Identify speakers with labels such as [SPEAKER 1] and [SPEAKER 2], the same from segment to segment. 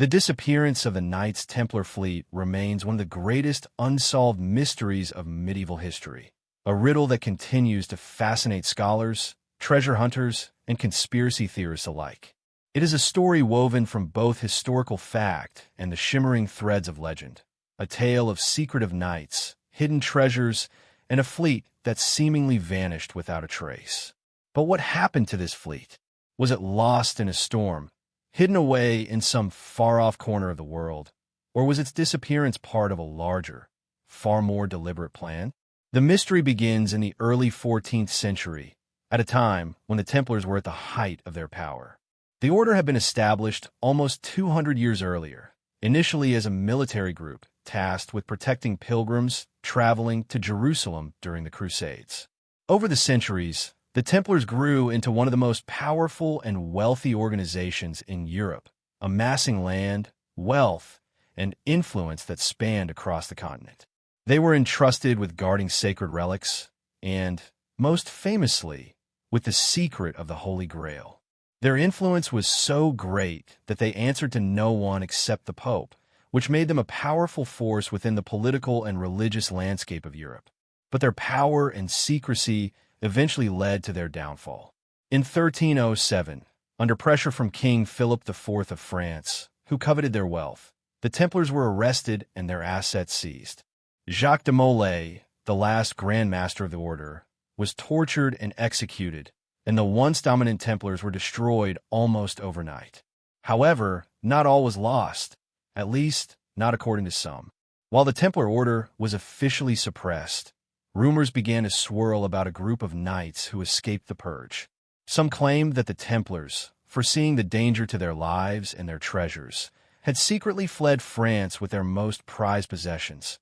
[SPEAKER 1] The disappearance of the Knights Templar fleet remains one of the greatest unsolved mysteries of medieval history, a riddle that continues to fascinate scholars, treasure hunters, and conspiracy theorists alike. It is a story woven from both historical fact and the shimmering threads of legend, a tale of secretive knights, hidden treasures, and a fleet that seemingly vanished without a trace. But what happened to this fleet? Was it lost in a storm, hidden away in some far-off corner of the world, or was its disappearance part of a larger, far more deliberate plan? The mystery begins in the early 14th century, at a time when the Templars were at the height of their power. The order had been established almost 200 years earlier, initially as a military group tasked with protecting pilgrims traveling to Jerusalem during the Crusades. Over the centuries, the Templars grew into one of the most powerful and wealthy organizations in Europe, amassing land, wealth, and influence that spanned across the continent. They were entrusted with guarding sacred relics and, most famously, with the secret of the Holy Grail. Their influence was so great that they answered to no one except the Pope, which made them a powerful force within the political and religious landscape of Europe. But their power and secrecy eventually led to their downfall. In 1307, under pressure from King Philip IV of France, who coveted their wealth, the Templars were arrested and their assets seized. Jacques de Molay, the last Grand Master of the order, was tortured and executed, and the once dominant Templars were destroyed almost overnight. However, not all was lost, at least not according to some. While the Templar order was officially suppressed, rumors began to swirl about a group of knights who escaped the purge. Some claimed that the Templars, foreseeing the danger to their lives and their treasures, had secretly fled France with their most prized possessions,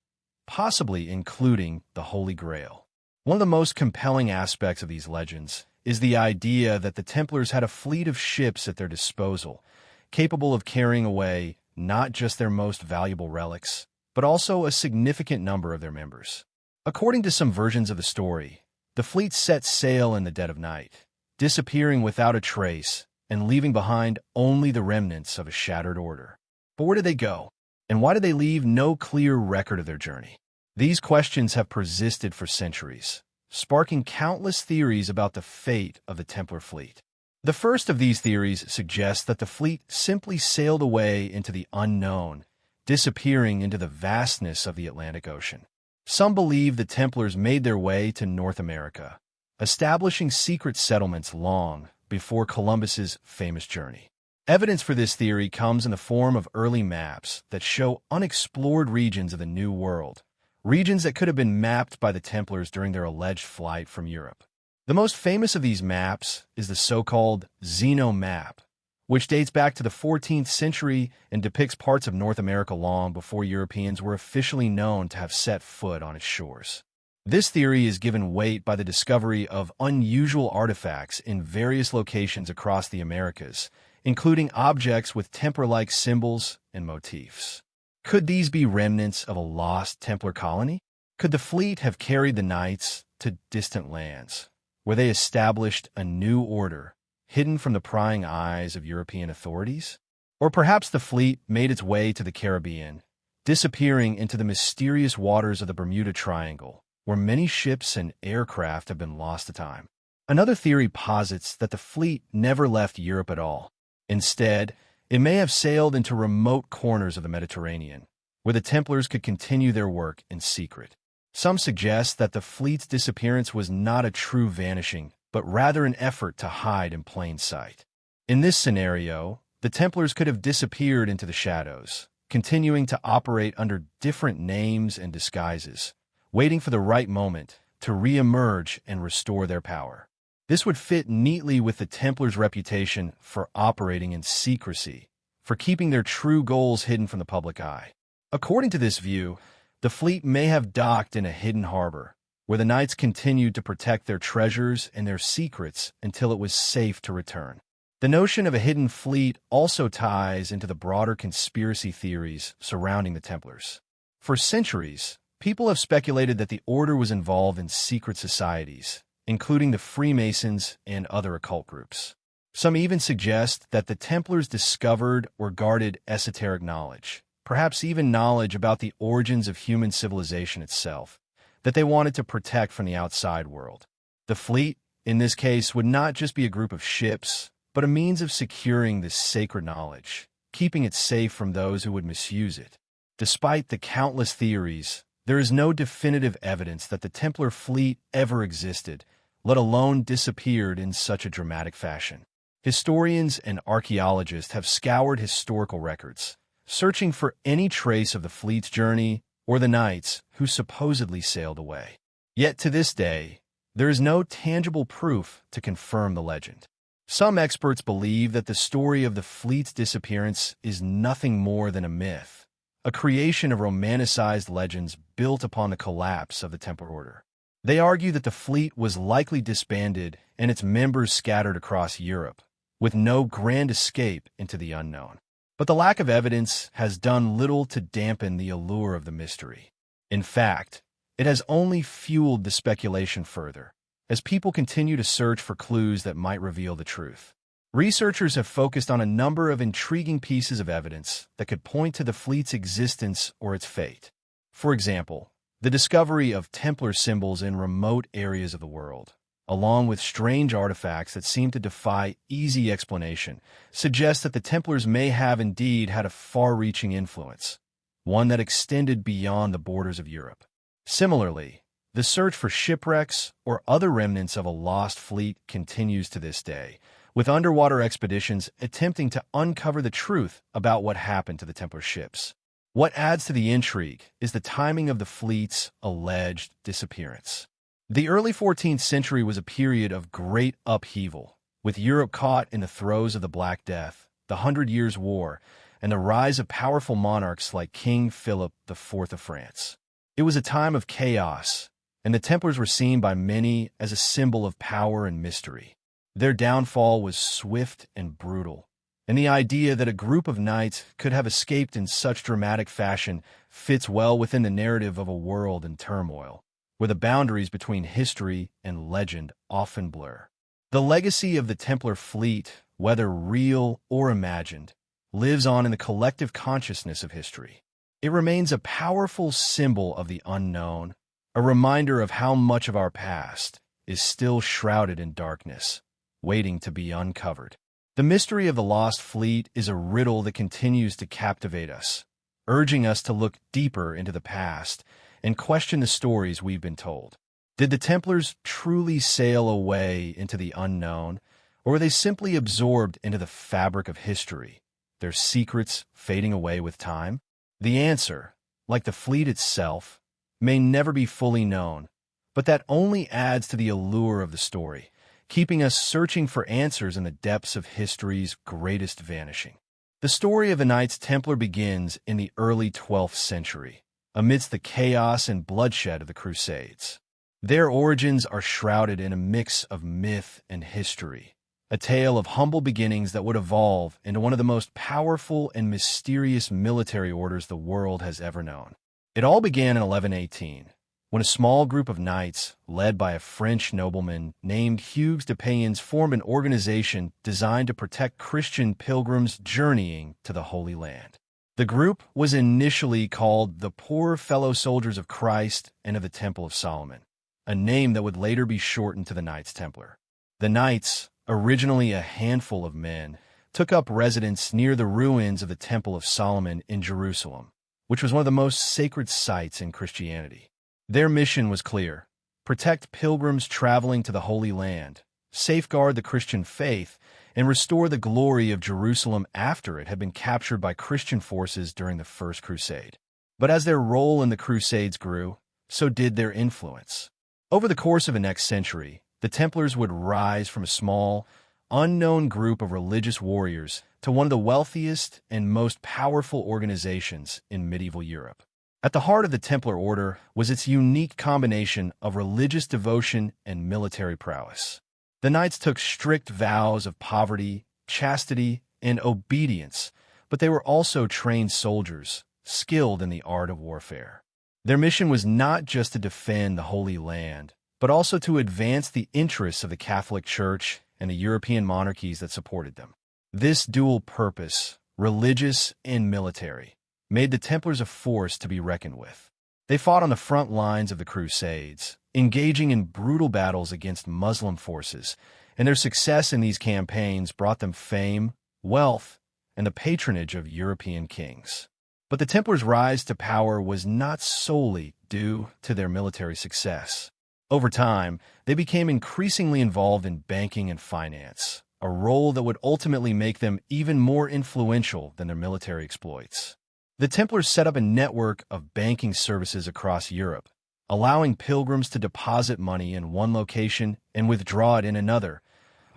[SPEAKER 1] possibly including the Holy Grail. One of the most compelling aspects of these legends is the idea that the Templars had a fleet of ships at their disposal, capable of carrying away not just their most valuable relics, but also a significant number of their members. According to some versions of the story, the fleet set sail in the dead of night, disappearing without a trace and leaving behind only the remnants of a shattered order. But where did they go? And why did they leave no clear record of their journey? These questions have persisted for centuries, sparking countless theories about the fate of the Templar fleet. The first of these theories suggests that the fleet simply sailed away into the unknown, disappearing into the vastness of the Atlantic Ocean. Some believe the Templars made their way to North America, establishing secret settlements long before Columbus's famous journey. Evidence for this theory comes in the form of early maps that show unexplored regions of the New World, regions that could have been mapped by the Templars during their alleged flight from Europe. The most famous of these maps is the so-called Zeno map, which dates back to the 14th century and depicts parts of North America long before Europeans were officially known to have set foot on its shores. This theory is given weight by the discovery of unusual artifacts in various locations across the Americas, including objects with Templar-like symbols and motifs. Could these be remnants of a lost Templar colony? Could the fleet have carried the knights to distant lands, where they established a new order, hidden from the prying eyes of European authorities? Or perhaps the fleet made its way to the Caribbean, disappearing into the mysterious waters of the Bermuda Triangle, where many ships and aircraft have been lost to time. Another theory posits that the fleet never left Europe at all. Instead, it may have sailed into remote corners of the Mediterranean, where the Templars could continue their work in secret. Some suggest that the fleet's disappearance was not a true vanishing, but rather an effort to hide in plain sight. In this scenario, the Templars could have disappeared into the shadows, continuing to operate under different names and disguises, waiting for the right moment to re-emerge and restore their power. This would fit neatly with the Templars' reputation for operating in secrecy, for keeping their true goals hidden from the public eye. According to this view, the fleet may have docked in a hidden harbor, where the knights continued to protect their treasures and their secrets until it was safe to return. The notion of a hidden fleet also ties into the broader conspiracy theories surrounding the Templars. For centuries, people have speculated that the order was involved in secret societies, including the Freemasons and other occult groups. Some even suggest that the Templars discovered or guarded esoteric knowledge, perhaps even knowledge about the origins of human civilization itself, that they wanted to protect from the outside world. The fleet, in this case, would not just be a group of ships, but a means of securing this sacred knowledge, keeping it safe from those who would misuse it. Despite the countless theories, there is no definitive evidence that the Templar fleet ever existed, let alone disappeared in such a dramatic fashion. Historians and archaeologists have scoured historical records, searching for any trace of the fleet's journey or the knights who supposedly sailed away. Yet to this day, there is no tangible proof to confirm the legend. Some experts believe that the story of the fleet's disappearance is nothing more than a myth, a creation of romanticized legends built upon the collapse of the Templar Order. They argue that the fleet was likely disbanded and its members scattered across Europe, with no grand escape into the unknown. But the lack of evidence has done little to dampen the allure of the mystery. In fact, it has only fueled the speculation further, as people continue to search for clues that might reveal the truth. Researchers have focused on a number of intriguing pieces of evidence that could point to the fleet's existence or its fate. For example, the discovery of Templar symbols in remote areas of the world, along with strange artifacts that seem to defy easy explanation, suggests that the Templars may have indeed had a far-reaching influence, one that extended beyond the borders of Europe. Similarly, the search for shipwrecks or other remnants of a lost fleet continues to this day, with underwater expeditions attempting to uncover the truth about what happened to the Templar ships. What adds to the intrigue is the timing of the fleet's alleged disappearance. The early 14th century was a period of great upheaval, with Europe caught in the throes of the Black Death, the Hundred Years' War, and the rise of powerful monarchs like King Philip IV of France. It was a time of chaos, and the Templars were seen by many as a symbol of power and mystery. Their downfall was swift and brutal, and the idea that a group of knights could have escaped in such dramatic fashion fits well within the narrative of a world in turmoil, where the boundaries between history and legend often blur. The legacy of the Templar fleet, whether real or imagined, lives on in the collective consciousness of history. It remains a powerful symbol of the unknown, a reminder of how much of our past is still shrouded in darkness, waiting to be uncovered. The mystery of the lost fleet is a riddle that continues to captivate us, urging us to look deeper into the past and question the stories we've been told. Did the Templars truly sail away into the unknown, or were they simply absorbed into the fabric of history, their secrets fading away with time? The answer, like the fleet itself, may never be fully known, but that only adds to the allure of the story, keeping us searching for answers in the depths of history's greatest vanishing. The story of the Knights Templar begins in the early 12th century, amidst the chaos and bloodshed of the Crusades. Their origins are shrouded in a mix of myth and history, a tale of humble beginnings that would evolve into one of the most powerful and mysterious military orders the world has ever known. It all began in 1118, when a small group of knights, led by a French nobleman named Hugues de Payens, formed an organization designed to protect Christian pilgrims journeying to the Holy Land. The group was initially called the Poor Fellow Soldiers of Christ and of the Temple of Solomon, a name that would later be shortened to the Knights Templar. The Knights, originally a handful of men, took up residence near the ruins of the Temple of Solomon in Jerusalem, which was one of the most sacred sites in Christianity. Their mission was clear: protect pilgrims traveling to the Holy Land, safeguard the Christian faith, and restore the glory of Jerusalem after it had been captured by Christian forces during the First Crusade. But as their role in the Crusades grew, so did their influence. Over the course of the next century, the Templars would rise from a small, unknown group of religious warriors to one of the wealthiest and most powerful organizations in medieval Europe. At the heart of the Templar Order was its unique combination of religious devotion and military prowess. The knights took strict vows of poverty, chastity, and obedience, but they were also trained soldiers, skilled in the art of warfare. Their mission was not just to defend the Holy Land, but also to advance the interests of the Catholic Church and the European monarchies that supported them. This dual purpose, religious and military, made the Templars a force to be reckoned with. They fought on the front lines of the Crusades, engaging in brutal battles against Muslim forces, and their success in these campaigns brought them fame, wealth, and the patronage of European kings. But the Templars' rise to power was not solely due to their military success. Over time, they became increasingly involved in banking and finance, a role that would ultimately make them even more influential than their military exploits. The Templars set up a network of banking services across Europe, allowing pilgrims to deposit money in one location and withdraw it in another,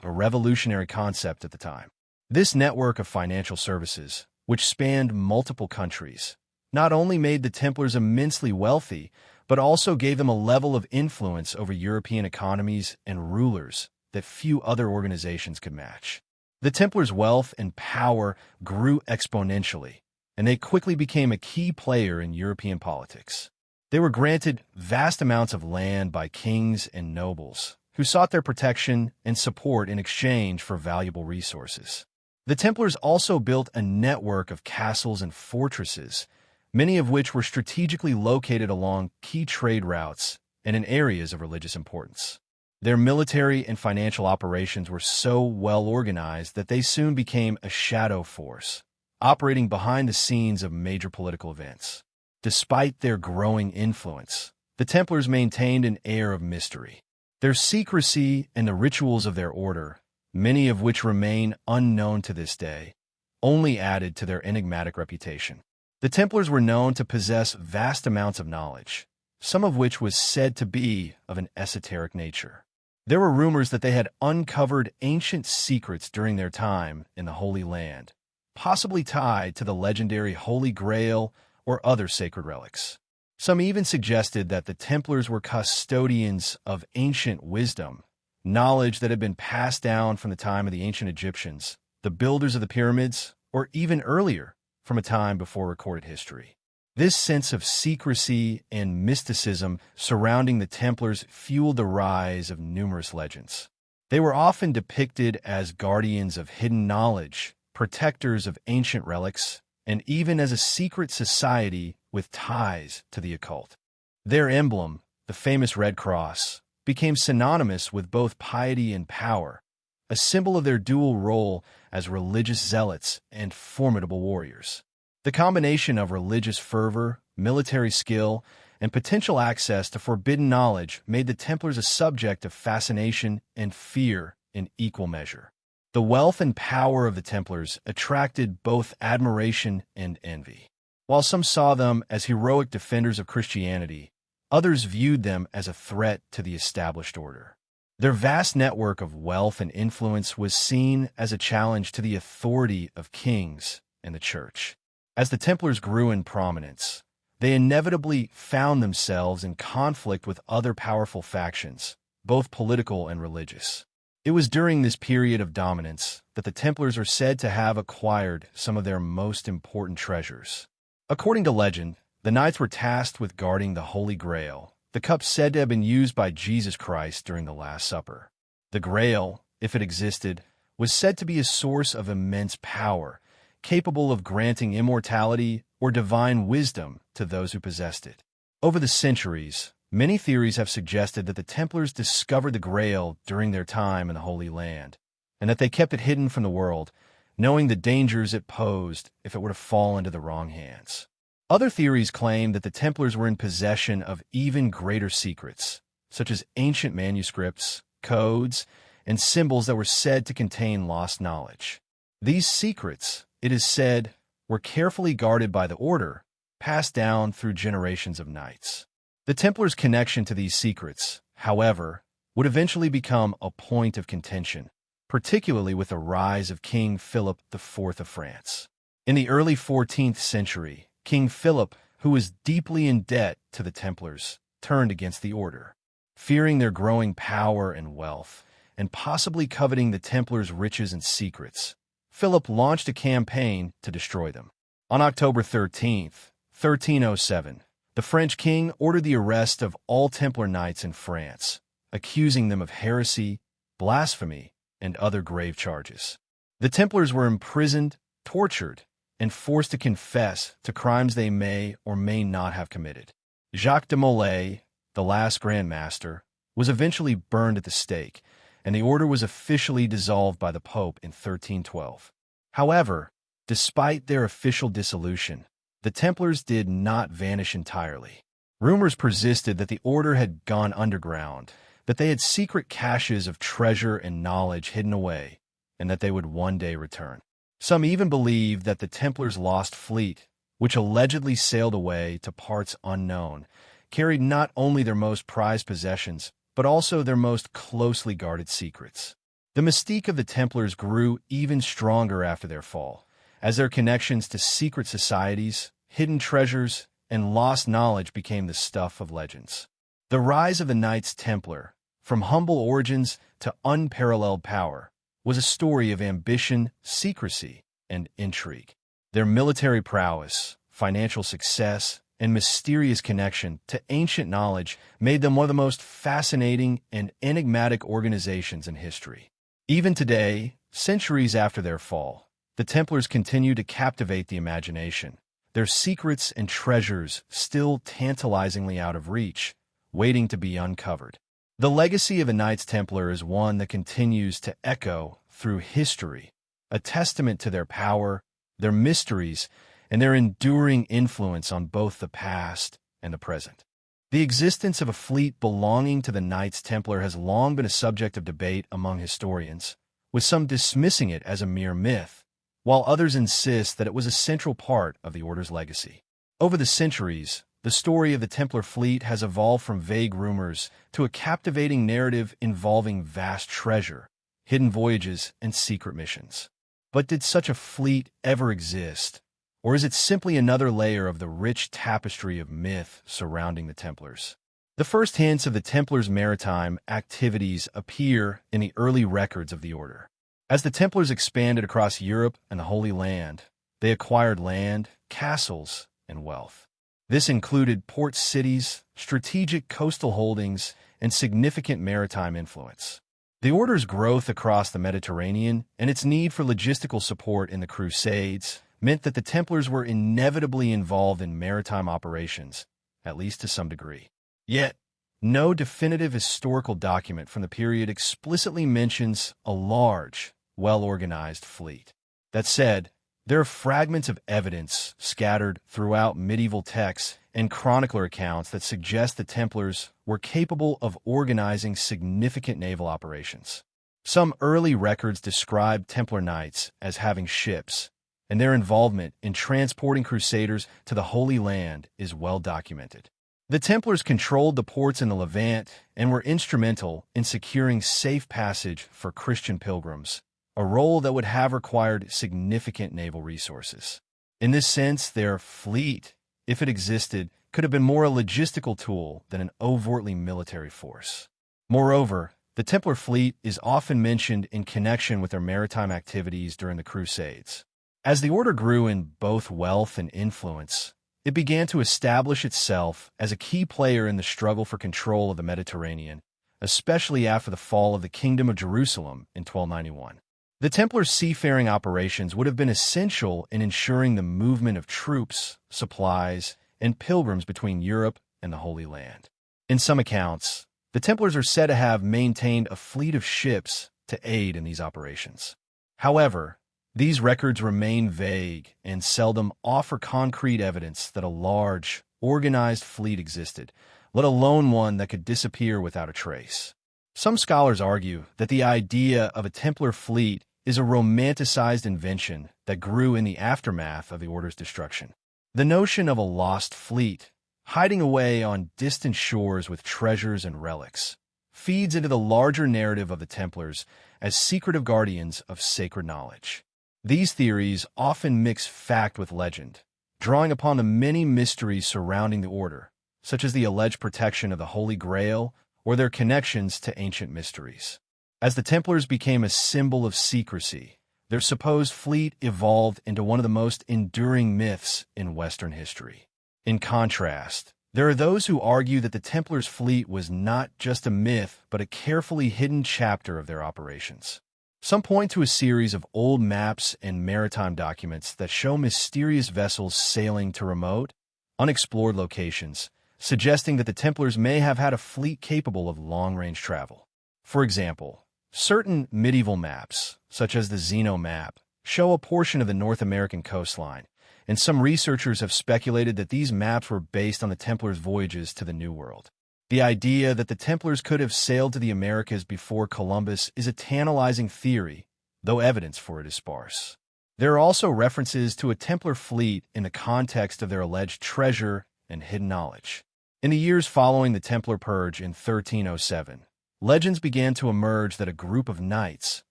[SPEAKER 1] a revolutionary concept at the time. This network of financial services, which spanned multiple countries, not only made the Templars immensely wealthy, but also gave them a level of influence over European economies and rulers that few other organizations could match. The Templars' wealth and power grew exponentially, and they quickly became a key player in European politics. They were granted vast amounts of land by kings and nobles, who sought their protection and support in exchange for valuable resources. The Templars also built a network of castles and fortresses, many of which were strategically located along key trade routes and in areas of religious importance. Their military and financial operations were so well organized that they soon became a shadow force, operating behind the scenes of major political events. Despite their growing influence, the Templars maintained an air of mystery. Their secrecy and the rituals of their order, many of which remain unknown to this day, only added to their enigmatic reputation. The Templars were known to possess vast amounts of knowledge, some of which was said to be of an esoteric nature. There were rumors that they had uncovered ancient secrets during their time in the Holy Land, possibly tied to the legendary Holy Grail or other sacred relics. Some even suggested that the Templars were custodians of ancient wisdom, knowledge that had been passed down from the time of the ancient Egyptians, the builders of the pyramids, or even earlier, from a time before recorded history. This sense of secrecy and mysticism surrounding the Templars fueled the rise of numerous legends. They were often depicted as guardians of hidden knowledge, protectors of ancient relics, and even as a secret society with ties to the occult. Their emblem, the famous Red Cross, became synonymous with both piety and power, a symbol of their dual role as religious zealots and formidable warriors. The combination of religious fervor, military skill, and potential access to forbidden knowledge made the Templars a subject of fascination and fear in equal measure. The wealth and power of the Templars attracted both admiration and envy. While some saw them as heroic defenders of Christianity, others viewed them as a threat to the established order. Their vast network of wealth and influence was seen as a challenge to the authority of kings and the church. As the Templars grew in prominence, they inevitably found themselves in conflict with other powerful factions, both political and religious. It was during this period of dominance that the Templars are said to have acquired some of their most important treasures. According to legend, the Knights were tasked with guarding the Holy Grail, the cup said to have been used by Jesus Christ during the Last Supper. The Grail, if it existed, was said to be a source of immense power, capable of granting immortality or divine wisdom to those who possessed it. Over the centuries, many theories have suggested that the Templars discovered the Grail during their time in the Holy Land, and that they kept it hidden from the world, knowing the dangers it posed if it were to fall into the wrong hands. Other theories claim that the Templars were in possession of even greater secrets, such as ancient manuscripts, codes, and symbols that were said to contain lost knowledge. These secrets, it is said, were carefully guarded by the Order, passed down through generations of knights. The Templars' connection to these secrets, however, would eventually become a point of contention, particularly with the rise of King Philip IV of France. In the early 14th century, King Philip, who was deeply in debt to the Templars, turned against the Order. Fearing their growing power and wealth, and possibly coveting the Templars' riches and secrets, Philip launched a campaign to destroy them. On October 13th, 1307, the French king ordered the arrest of all Templar knights in France, accusing them of heresy, blasphemy, and other grave charges. The Templars were imprisoned, tortured, and forced to confess to crimes they may or may not have committed. Jacques de Molay, the last Grand Master, was eventually burned at the stake, and the order was officially dissolved by the Pope in 1312. However, despite their official dissolution, the Templars did not vanish entirely. Rumors persisted that the order had gone underground, that they had secret caches of treasure and knowledge hidden away, and that they would one day return. Some even believed that the Templars' lost fleet, which allegedly sailed away to parts unknown, carried not only their most prized possessions, but also their most closely guarded secrets. The mystique of the Templars grew even stronger after their fall, as their connections to secret societies, hidden treasures, and lost knowledge became the stuff of legends. The rise of the Knights Templar, from humble origins to unparalleled power, was a story of ambition, secrecy, and intrigue. Their military prowess, financial success, and mysterious connection to ancient knowledge made them one of the most fascinating and enigmatic organizations in history. Even today, centuries after their fall, the Templars continue to captivate the imagination, their secrets and treasures still tantalizingly out of reach, waiting to be uncovered. The legacy of the Knights Templar is one that continues to echo through history, a testament to their power, their mysteries, and their enduring influence on both the past and the present. The existence of a fleet belonging to the Knights Templar has long been a subject of debate among historians, with some dismissing it as a mere myth, while others insist that it was a central part of the Order's legacy. Over the centuries, the story of the Templar fleet has evolved from vague rumors to a captivating narrative involving vast treasure, hidden voyages, and secret missions. But did such a fleet ever exist? Or is it simply another layer of the rich tapestry of myth surrounding the Templars? The first hints of the Templars' maritime activities appear in the early records of the Order. As the Templars expanded across Europe and the Holy Land, they acquired land, castles, and wealth. This included port cities, strategic coastal holdings, and significant maritime influence. The Order's growth across the Mediterranean and its need for logistical support in the Crusades meant that the Templars were inevitably involved in maritime operations, at least to some degree. Yet, no definitive historical document from the period explicitly mentions a large, well-organized fleet. That said, there are fragments of evidence scattered throughout medieval texts and chronicler accounts that suggest the Templars were capable of organizing significant naval operations. Some early records describe Templar knights as having ships, and their involvement in transporting crusaders to the Holy Land is well documented. The Templars controlled the ports in the Levant and were instrumental in securing safe passage for Christian pilgrims, a role that would have required significant naval resources. In this sense, their fleet, if it existed, could have been more a logistical tool than an overtly military force. Moreover, the Templar fleet is often mentioned in connection with their maritime activities during the Crusades. As the Order grew in both wealth and influence, it began to establish itself as a key player in the struggle for control of the Mediterranean, especially after the fall of the Kingdom of Jerusalem in 1291. The Templar seafaring operations would have been essential in ensuring the movement of troops, supplies, and pilgrims between Europe and the Holy Land. In some accounts, the Templars are said to have maintained a fleet of ships to aid in these operations. However, these records remain vague and seldom offer concrete evidence that a large, organized fleet existed, let alone one that could disappear without a trace. Some scholars argue that the idea of a Templar fleet is a romanticized invention that grew in the aftermath of the Order's destruction. The notion of a lost fleet, hiding away on distant shores with treasures and relics, feeds into the larger narrative of the Templars as secretive guardians of sacred knowledge. These theories often mix fact with legend, drawing upon the many mysteries surrounding the Order, such as the alleged protection of the Holy Grail or their connections to ancient mysteries. As the Templars became a symbol of secrecy, their supposed fleet evolved into one of the most enduring myths in Western history. In contrast, there are those who argue that the Templars' fleet was not just a myth, but a carefully hidden chapter of their operations. Some point to a series of old maps and maritime documents that show mysterious vessels sailing to remote, unexplored locations, suggesting that the Templars may have had a fleet capable of long-range travel. For example, certain medieval maps, such as the Zeno map, show a portion of the North American coastline, and some researchers have speculated that these maps were based on the Templars' voyages to the New World. The idea that the Templars could have sailed to the Americas before Columbus is a tantalizing theory, though evidence for it is sparse. There are also references to a Templar fleet in the context of their alleged treasure and hidden knowledge. In the years following the Templar Purge in 1307, legends began to emerge that a group of knights,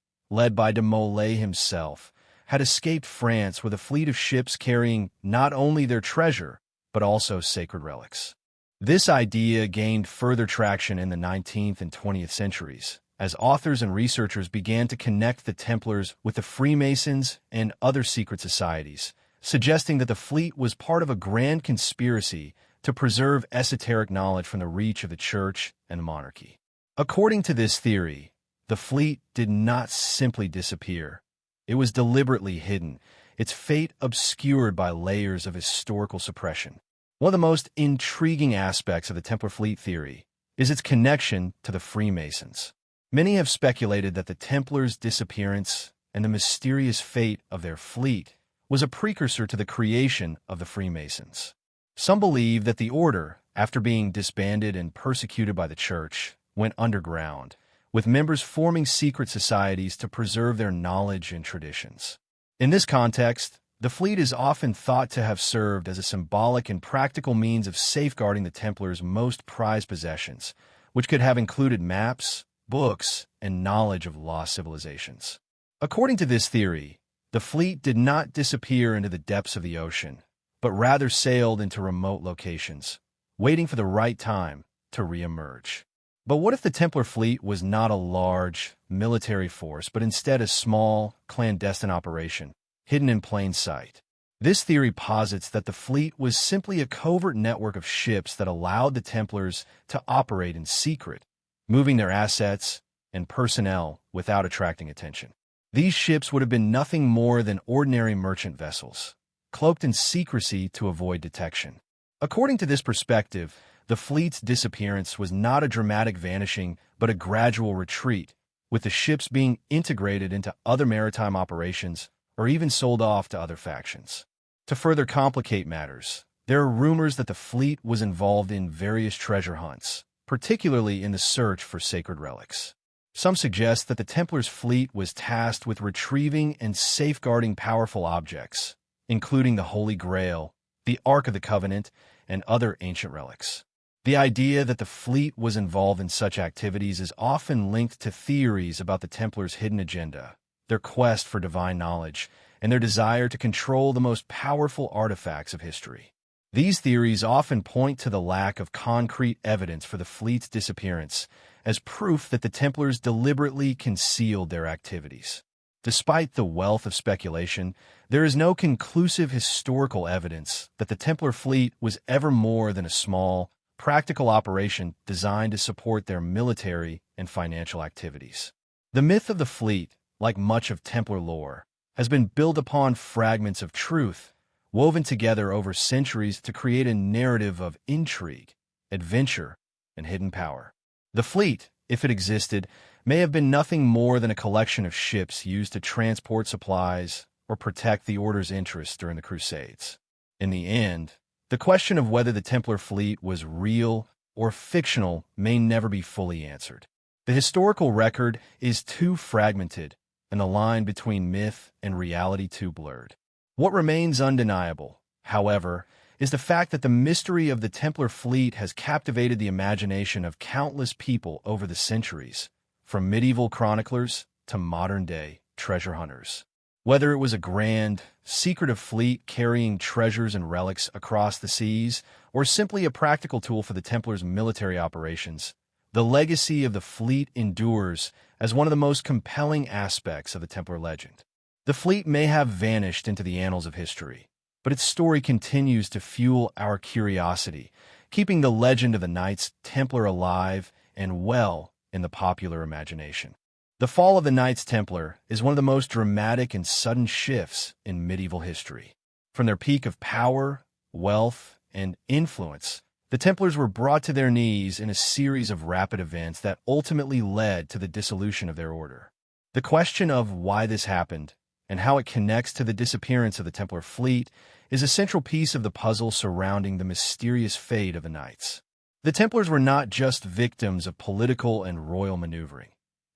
[SPEAKER 1] led by de Molay himself, had escaped France with a fleet of ships carrying not only their treasure, but also sacred relics. This idea gained further traction in the 19th and 20th centuries, as authors and researchers began to connect the Templars with the Freemasons and other secret societies, suggesting that the fleet was part of a grand conspiracy to preserve esoteric knowledge from the reach of the church and monarchy. According to this theory, the fleet did not simply disappear. It was deliberately hidden, its fate obscured by layers of historical suppression. One of the most intriguing aspects of the Templar fleet theory is its connection to the Freemasons. Many have speculated that the Templars' disappearance and the mysterious fate of their fleet was a precursor to the creation of the Freemasons. Some believe that the order, after being disbanded and persecuted by the church, went underground, with members forming secret societies to preserve their knowledge and traditions. In this context, the fleet is often thought to have served as a symbolic and practical means of safeguarding the Templars' most prized possessions, which could have included maps, books, and knowledge of lost civilizations. According to this theory, the fleet did not disappear into the depths of the ocean, but rather sailed into remote locations, waiting for the right time to re-emerge. But what if the Templar fleet was not a large, military force, but instead a small, clandestine operation, hidden in plain sight? This theory posits that the fleet was simply a covert network of ships that allowed the Templars to operate in secret, moving their assets and personnel without attracting attention. These ships would have been nothing more than ordinary merchant vessels, cloaked in secrecy to avoid detection. According to this perspective, the fleet's disappearance was not a dramatic vanishing, but a gradual retreat, with the ships being integrated into other maritime operations or even sold off to other factions. To further complicate matters, there are rumors that the fleet was involved in various treasure hunts, particularly in the search for sacred relics. Some suggest that the Templars' fleet was tasked with retrieving and safeguarding powerful objects, including the Holy Grail, the Ark of the Covenant, and other ancient relics. The idea that the fleet was involved in such activities is often linked to theories about the Templars' hidden agenda, their quest for divine knowledge, and their desire to control the most powerful artifacts of history. These theories often point to the lack of concrete evidence for the fleet's disappearance as proof that the Templars deliberately concealed their activities. Despite the wealth of speculation, there is no conclusive historical evidence that the Templar fleet was ever more than a small, practical operation designed to support their military and financial activities. The myth of the fleet, like much of Templar lore, has been built upon fragments of truth, woven together over centuries to create a narrative of intrigue, adventure, and hidden power. The fleet, if it existed, may have been nothing more than a collection of ships used to transport supplies or protect the Order's interests during the Crusades. In the end, the question of whether the Templar fleet was real or fictional may never be fully answered. The historical record is too fragmented and the line between myth and reality too blurred. What remains undeniable, however, is the fact that the mystery of the Templar fleet has captivated the imagination of countless people over the centuries, from medieval chroniclers to modern-day treasure hunters. Whether it was a grand, secretive fleet carrying treasures and relics across the seas, or simply a practical tool for the Templars' military operations, the legacy of the fleet endures as one of the most compelling aspects of the Templar legend. The fleet may have vanished into the annals of history, but its story continues to fuel our curiosity, keeping the legend of the Knights Templar alive and well in the popular imagination. The fall of the Knights Templar is one of the most dramatic and sudden shifts in medieval history. From their peak of power, wealth, and influence, the Templars were brought to their knees in a series of rapid events that ultimately led to the dissolution of their order. The question of why this happened and how it connects to the disappearance of the Templar fleet is a central piece of the puzzle surrounding the mysterious fate of the Knights. The Templars were not just victims of political and royal maneuvering.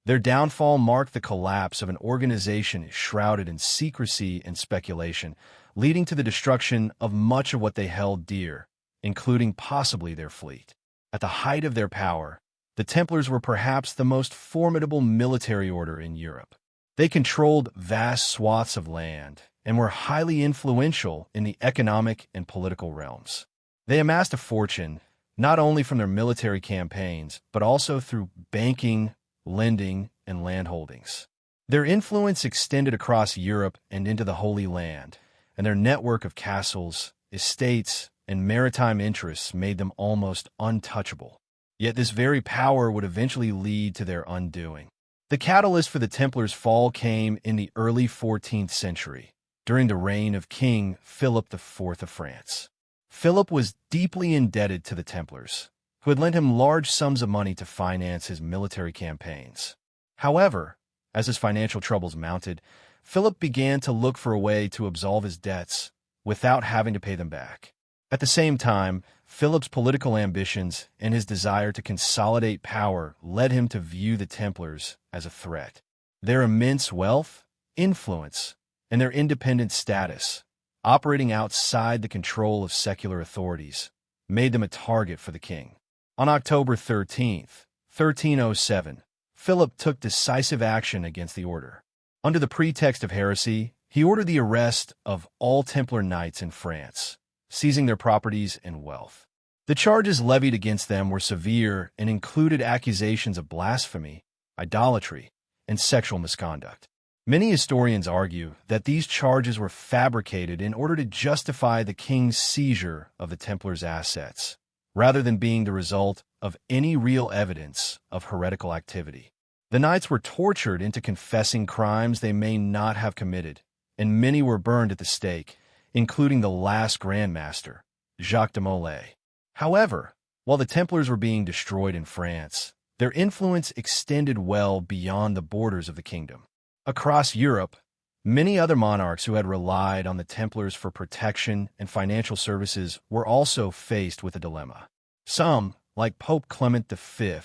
[SPEAKER 1] Their downfall marked the collapse of an organization shrouded in secrecy and speculation, leading to the destruction of much of what they held dear, including possibly their fleet. At the height of their power, the Templars were perhaps the most formidable military order in Europe. They controlled vast swaths of land and were highly influential in the economic and political realms. They amassed a fortune not only from their military campaigns, but also through banking, lending, and land holdings. Their influence extended across Europe and into the Holy Land, and their network of castles, estates, and maritime interests made them almost untouchable. Yet this very power would eventually lead to their undoing. The catalyst for the Templars' fall came in the early 14th century, during the reign of King Philip IV of France. Philip was deeply indebted to the Templars, who had lent him large sums of money to finance his military campaigns. However, as his financial troubles mounted, Philip began to look for a way to absolve his debts without having to pay them back. At the same time, Philip's political ambitions and his desire to consolidate power led him to view the Templars as a threat. Their immense wealth, influence, and their independent status, operating outside the control of secular authorities, made them a target for the king. On October 13, 1307, Philip took decisive action against the order. Under the pretext of heresy, he ordered the arrest of all Templar knights in France, seizing their properties and wealth. The charges levied against them were severe and included accusations of blasphemy, idolatry, and sexual misconduct. Many historians argue that these charges were fabricated in order to justify the king's seizure of the Templars' assets, rather than being the result of any real evidence of heretical activity. The knights were tortured into confessing crimes they may not have committed, and many were burned at the stake, including the last Grand Master, Jacques de Molay. However, while the Templars were being destroyed in France, their influence extended well beyond the borders of the kingdom. Across Europe, many other monarchs who had relied on the Templars for protection and financial services were also faced with a dilemma. Some, like Pope Clement V,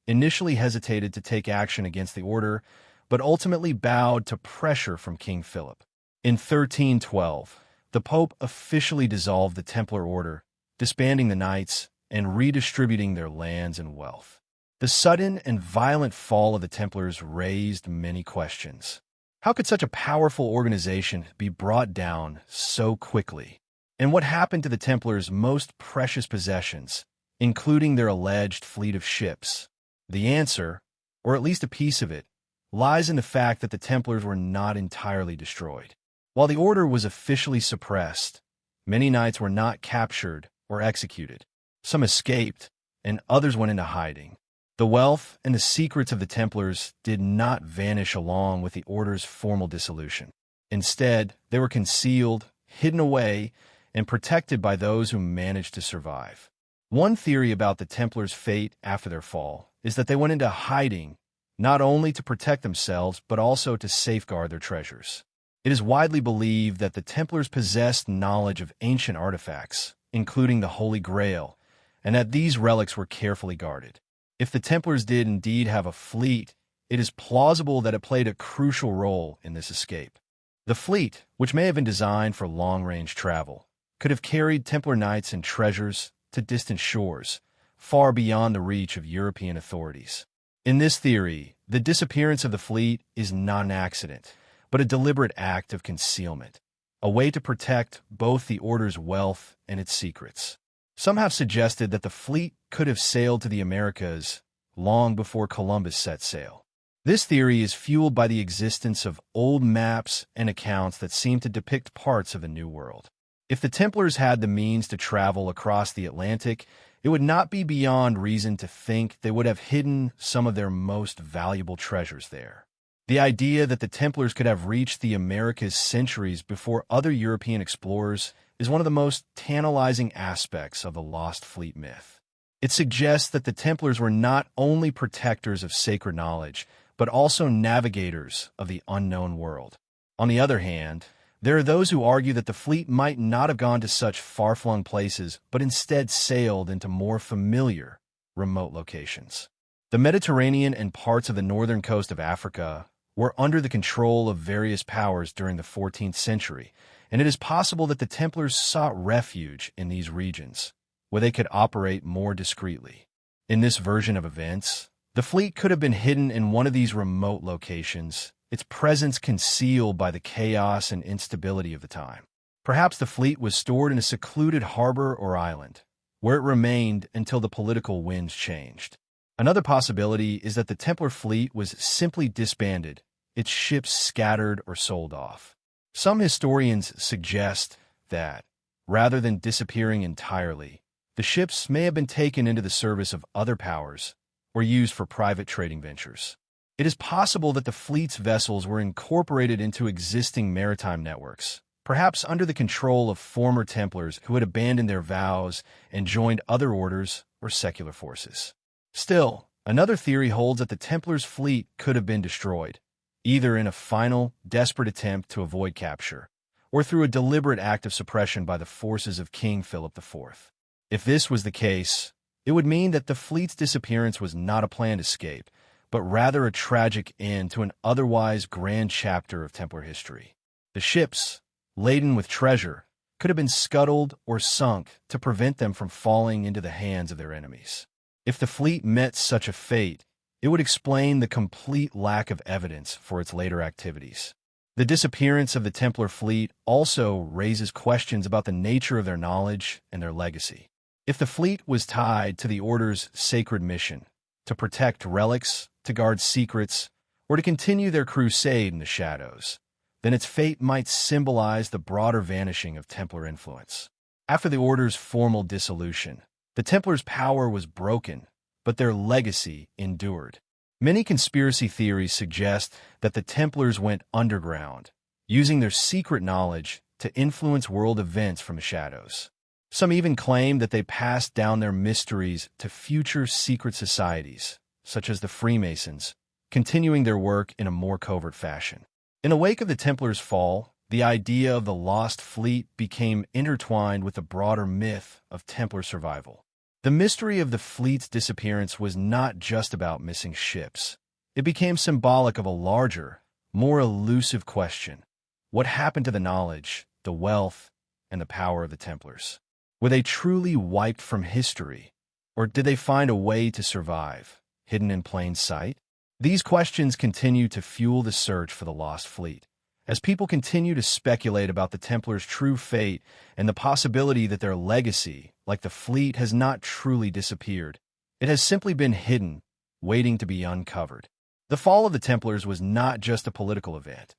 [SPEAKER 1] initially hesitated to take action against the order, but ultimately bowed to pressure from King Philip. In 1312, the Pope officially dissolved the Templar order, disbanding the knights and redistributing their lands and wealth. The sudden and violent fall of the Templars raised many questions. How could such a powerful organization be brought down so quickly? And what happened to the Templars' most precious possessions, including their alleged fleet of ships? The answer, or at least a piece of it, lies in the fact that the Templars were not entirely destroyed. While the order was officially suppressed, many knights were not captured or executed. Some escaped, and others went into hiding. The wealth and the secrets of the Templars did not vanish along with the order's formal dissolution. Instead, they were concealed, hidden away, and protected by those who managed to survive. One theory about the Templars' fate after their fall is that they went into hiding not only to protect themselves but also to safeguard their treasures. It is widely believed that the Templars possessed knowledge of ancient artifacts, including the Holy Grail, and that these relics were carefully guarded. If the Templars did indeed have a fleet, it is plausible that it played a crucial role in this escape. The fleet, which may have been designed for long-range travel, could have carried Templar knights and treasures to distant shores, far beyond the reach of European authorities. In this theory, the disappearance of the fleet is not an accident, but a deliberate act of concealment, a way to protect both the Order's wealth and its secrets. Some have suggested that the fleet could have sailed to the Americas long before Columbus set sail. This theory is fueled by the existence of old maps and accounts that seem to depict parts of the New World. If the Templars had the means to travel across the Atlantic, it would not be beyond reason to think they would have hidden some of their most valuable treasures there. The idea that the Templars could have reached the Americas centuries before other European explorers is one of the most tantalizing aspects of the Lost Fleet myth. It suggests that the Templars were not only protectors of sacred knowledge, but also navigators of the unknown world. On the other hand, there are those who argue that the fleet might not have gone to such far-flung places, but instead sailed into more familiar, remote locations. The Mediterranean and parts of the northern coast of Africa were under the control of various powers during the 14th century, and it is possible that the Templars sought refuge in these regions, where they could operate more discreetly. In this version of events, the fleet could have been hidden in one of these remote locations, its presence concealed by the chaos and instability of the time. Perhaps the fleet was stored in a secluded harbor or island, where it remained until the political winds changed. Another possibility is that the Templar fleet was simply disbanded, its ships scattered or sold off. Some historians suggest that, rather than disappearing entirely, the ships may have been taken into the service of other powers or used for private trading ventures. It is possible that the fleet's vessels were incorporated into existing maritime networks, perhaps under the control of former Templars who had abandoned their vows and joined other orders or secular forces. Still, another theory holds that the Templars' fleet could have been destroyed, either in a final, desperate attempt to avoid capture, or through a deliberate act of suppression by the forces of King Philip IV. If this was the case, it would mean that the fleet's disappearance was not a planned escape, but rather a tragic end to an otherwise grand chapter of Templar history. The ships, laden with treasure, could have been scuttled or sunk to prevent them from falling into the hands of their enemies. If the fleet met such a fate, it would explain the complete lack of evidence for its later activities. The disappearance of the Templar fleet also raises questions about the nature of their knowledge and their legacy. If the fleet was tied to the Order's sacred mission, to protect relics, to guard secrets, or to continue their crusade in the shadows, then its fate might symbolize the broader vanishing of Templar influence. After the Order's formal dissolution, the Templars' power was broken, but their legacy endured. Many conspiracy theories suggest that the Templars went underground, using their secret knowledge to influence world events from the shadows. Some even claim that they passed down their mysteries to future secret societies, such as the Freemasons, continuing their work in a more covert fashion. In the wake of the Templars' fall, the idea of the lost fleet became intertwined with the broader myth of Templar survival. The mystery of the fleet's disappearance was not just about missing ships. It became symbolic of a larger, more elusive question. What happened to the knowledge, the wealth, and the power of the Templars? Were they truly wiped from history, or did they find a way to survive, hidden in plain sight? These questions continue to fuel the search for the lost fleet, as people continue to speculate about the Templars' true fate and the possibility that their legacy, like the fleet, has not truly disappeared. It has simply been hidden, waiting to be uncovered. The fall of the Templars was not just a political event.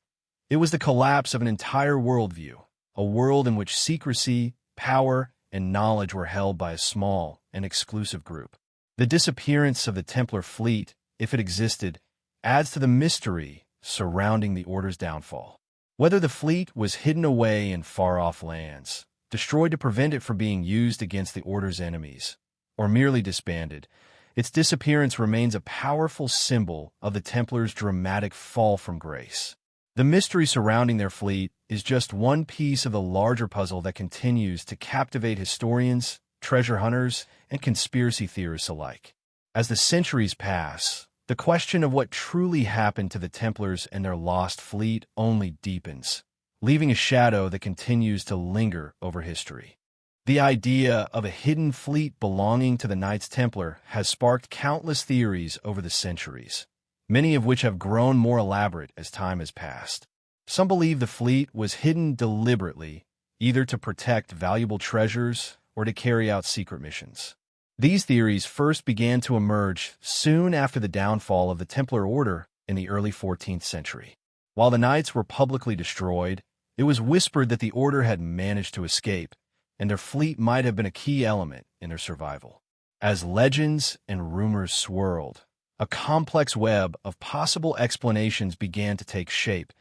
[SPEAKER 1] It was the collapse of an entire worldview, a world in which secrecy, power, and knowledge were held by a small and exclusive group. The disappearance of the Templar fleet, if it existed, adds to the mystery surrounding the Order's downfall. Whether the fleet was hidden away in far-off lands, destroyed to prevent it from being used against the Order's enemies, or merely disbanded, its disappearance remains a powerful symbol of the Templars' dramatic fall from grace. The mystery surrounding their fleet is just one piece of the larger puzzle that continues to captivate historians, treasure hunters, and conspiracy theorists alike. As the centuries pass, the question of what truly happened to the Templars and their lost fleet only deepens, leaving a shadow that continues to linger over history. The idea of a hidden fleet belonging to the Knights Templar has sparked countless theories over the centuries, many of which have grown more elaborate as time has passed. Some believe the fleet was hidden deliberately, either to protect valuable treasures or to carry out secret missions. These theories first began to emerge soon after the downfall of the Templar Order in the early 14th century. While the Knights were publicly destroyed, it was whispered that the Order had managed to escape, and their fleet might have been a key element in their survival. As legends and rumors swirled, a complex web of possible explanations began to take shape,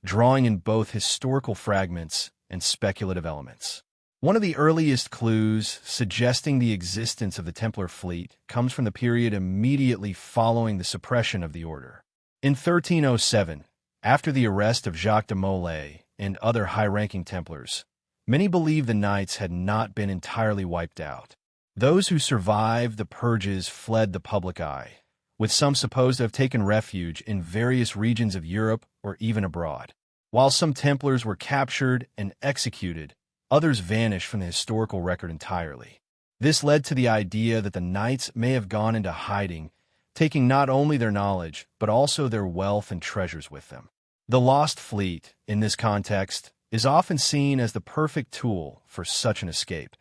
[SPEAKER 1] drawing in both historical fragments and speculative elements. One of the earliest clues suggesting the existence of the Templar fleet comes from the period immediately following the suppression of the order. In 1307, after the arrest of Jacques de Molay and other high-ranking Templars, many believed the Knights had not been entirely wiped out. Those who survived the purges fled the public eye, with some supposed to have taken refuge in various regions of Europe or even abroad. While some Templars were captured and executed, others vanished from the historical record entirely. This led to the idea that the Knights may have gone into hiding, taking not only their knowledge, but also their wealth and treasures with them. The Lost Fleet, in this context, is often seen as the perfect tool for such an escape,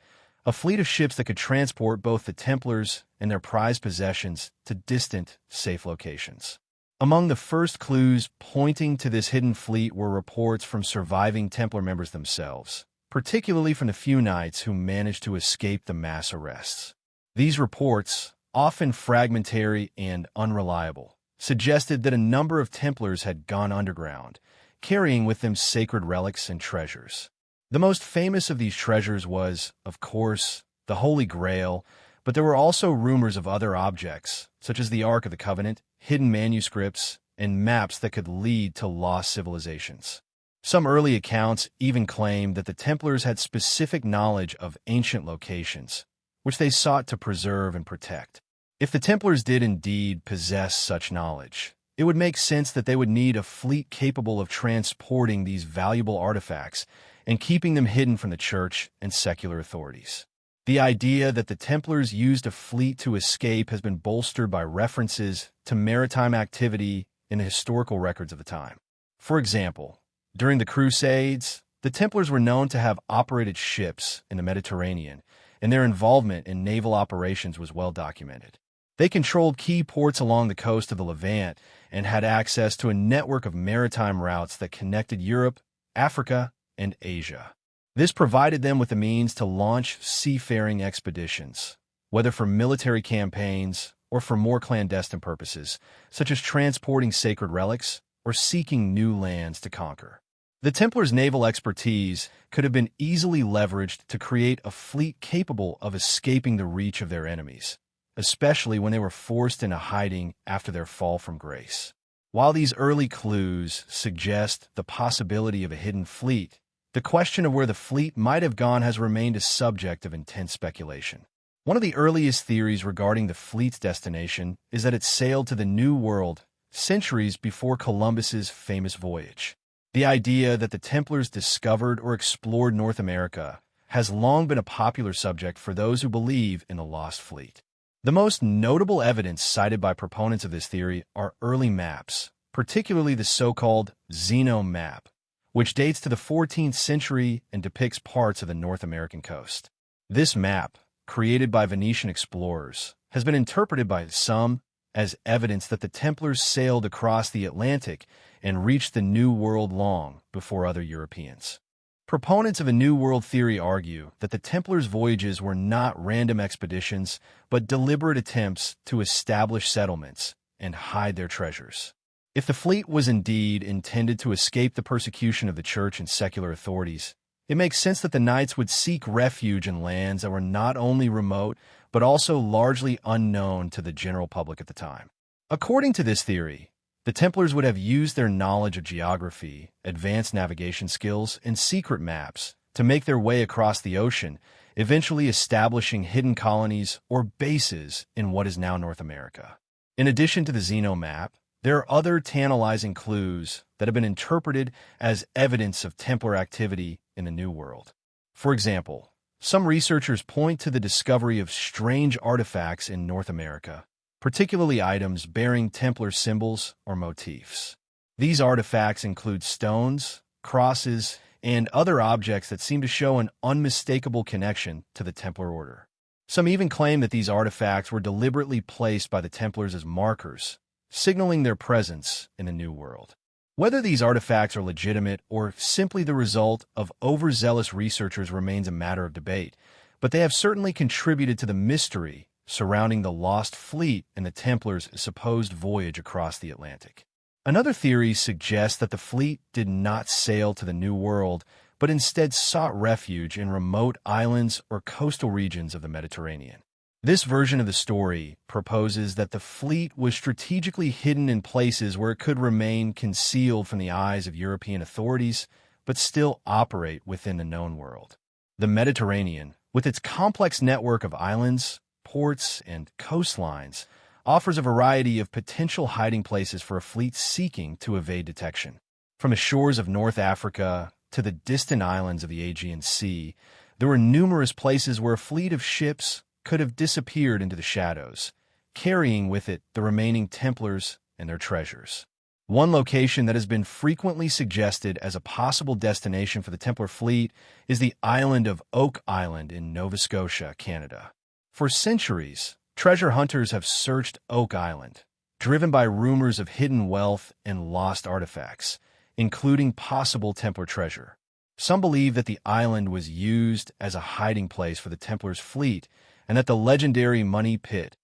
[SPEAKER 1] a fleet of ships that could transport both the Templars and their prized possessions to distant, safe locations. Among the first clues pointing to this hidden fleet were reports from surviving Templar members themselves, particularly from the few Knights who managed to escape the mass arrests. These reports, often fragmentary and unreliable, suggested that a number of Templars had gone underground, carrying with them sacred relics and treasures. The most famous of these treasures was, of course, the Holy Grail, but there were also rumors of other objects, such as the Ark of the Covenant, hidden manuscripts, and maps that could lead to lost civilizations. Some early accounts even claimed that the Templars had specific knowledge of ancient locations, which they sought to preserve and protect. If the Templars did indeed possess such knowledge, it would make sense that they would need a fleet capable of transporting these valuable artifacts and keeping them hidden from the Church and secular authorities. The idea that the Templars used a fleet to escape has been bolstered by references to maritime activity in the historical records of the time. For example, during the Crusades, the Templars were known to have operated ships in the Mediterranean, and their involvement in naval operations was well documented. They controlled key ports along the coast of the Levant and had access to a network of maritime routes that connected Europe, Africa, and Asia. This provided them with the means to launch seafaring expeditions, whether for military campaigns or for more clandestine purposes, such as transporting sacred relics or seeking new lands to conquer. The Templars' naval expertise could have been easily leveraged to create a fleet capable of escaping the reach of their enemies, especially when they were forced into hiding after their fall from grace. While these early clues suggest the possibility of a hidden fleet, the question of where the fleet might have gone has remained a subject of intense speculation. One of the earliest theories regarding the fleet's destination is that it sailed to the New World centuries before Columbus's famous voyage. The idea that the Templars discovered or explored North America has long been a popular subject for those who believe in the Lost Fleet. The most notable evidence cited by proponents of this theory are early maps, particularly the so-called Zeno map, which dates to the 14th century and depicts parts of the North American coast. This map, created by Venetian explorers, has been interpreted by some as evidence that the Templars sailed across the Atlantic and reached the New World long before other Europeans. Proponents of a New World theory argue that the Templars' voyages were not random expeditions, but deliberate attempts to establish settlements and hide their treasures. If the fleet was indeed intended to escape the persecution of the Church and secular authorities, it makes sense that the Knights would seek refuge in lands that were not only remote, but also largely unknown to the general public at the time. According to this theory, the Templars would have used their knowledge of geography, advanced navigation skills, and secret maps to make their way across the ocean, eventually establishing hidden colonies or bases in what is now North America. In addition to the Zeno map, there are other tantalizing clues that have been interpreted as evidence of Templar activity in the New World. For example, some researchers point to the discovery of strange artifacts in North America, particularly items bearing Templar symbols or motifs. These artifacts include stones, crosses, and other objects that seem to show an unmistakable connection to the Templar order. Some even claim that these artifacts were deliberately placed by the Templars as markers, signaling their presence in the New World. Whether these artifacts are legitimate or simply the result of overzealous researchers remains a matter of debate, but they have certainly contributed to the mystery surrounding the lost fleet and the Templars' supposed voyage across the Atlantic. Another theory suggests that the fleet did not sail to the New World, but instead sought refuge in remote islands or coastal regions of the Mediterranean. This version of the story proposes that the fleet was strategically hidden in places where it could remain concealed from the eyes of European authorities, but still operate within the known world. The Mediterranean, with its complex network of islands, ports, and coastlines, offers a variety of potential hiding places for a fleet seeking to evade detection. From the shores of North Africa to the distant islands of the Aegean Sea, there were numerous places where a fleet of ships could have disappeared into the shadows, carrying with it the remaining Templars and their treasures. One location that has been frequently suggested as a possible destination for the Templar fleet is the island of Oak Island in Nova Scotia, Canada. For centuries, treasure hunters have searched Oak Island, driven by rumors of hidden wealth and lost artifacts, including possible Templar treasure. Some believe that the island was used as a hiding place for the Templars' fleet and that the legendary Money Pit,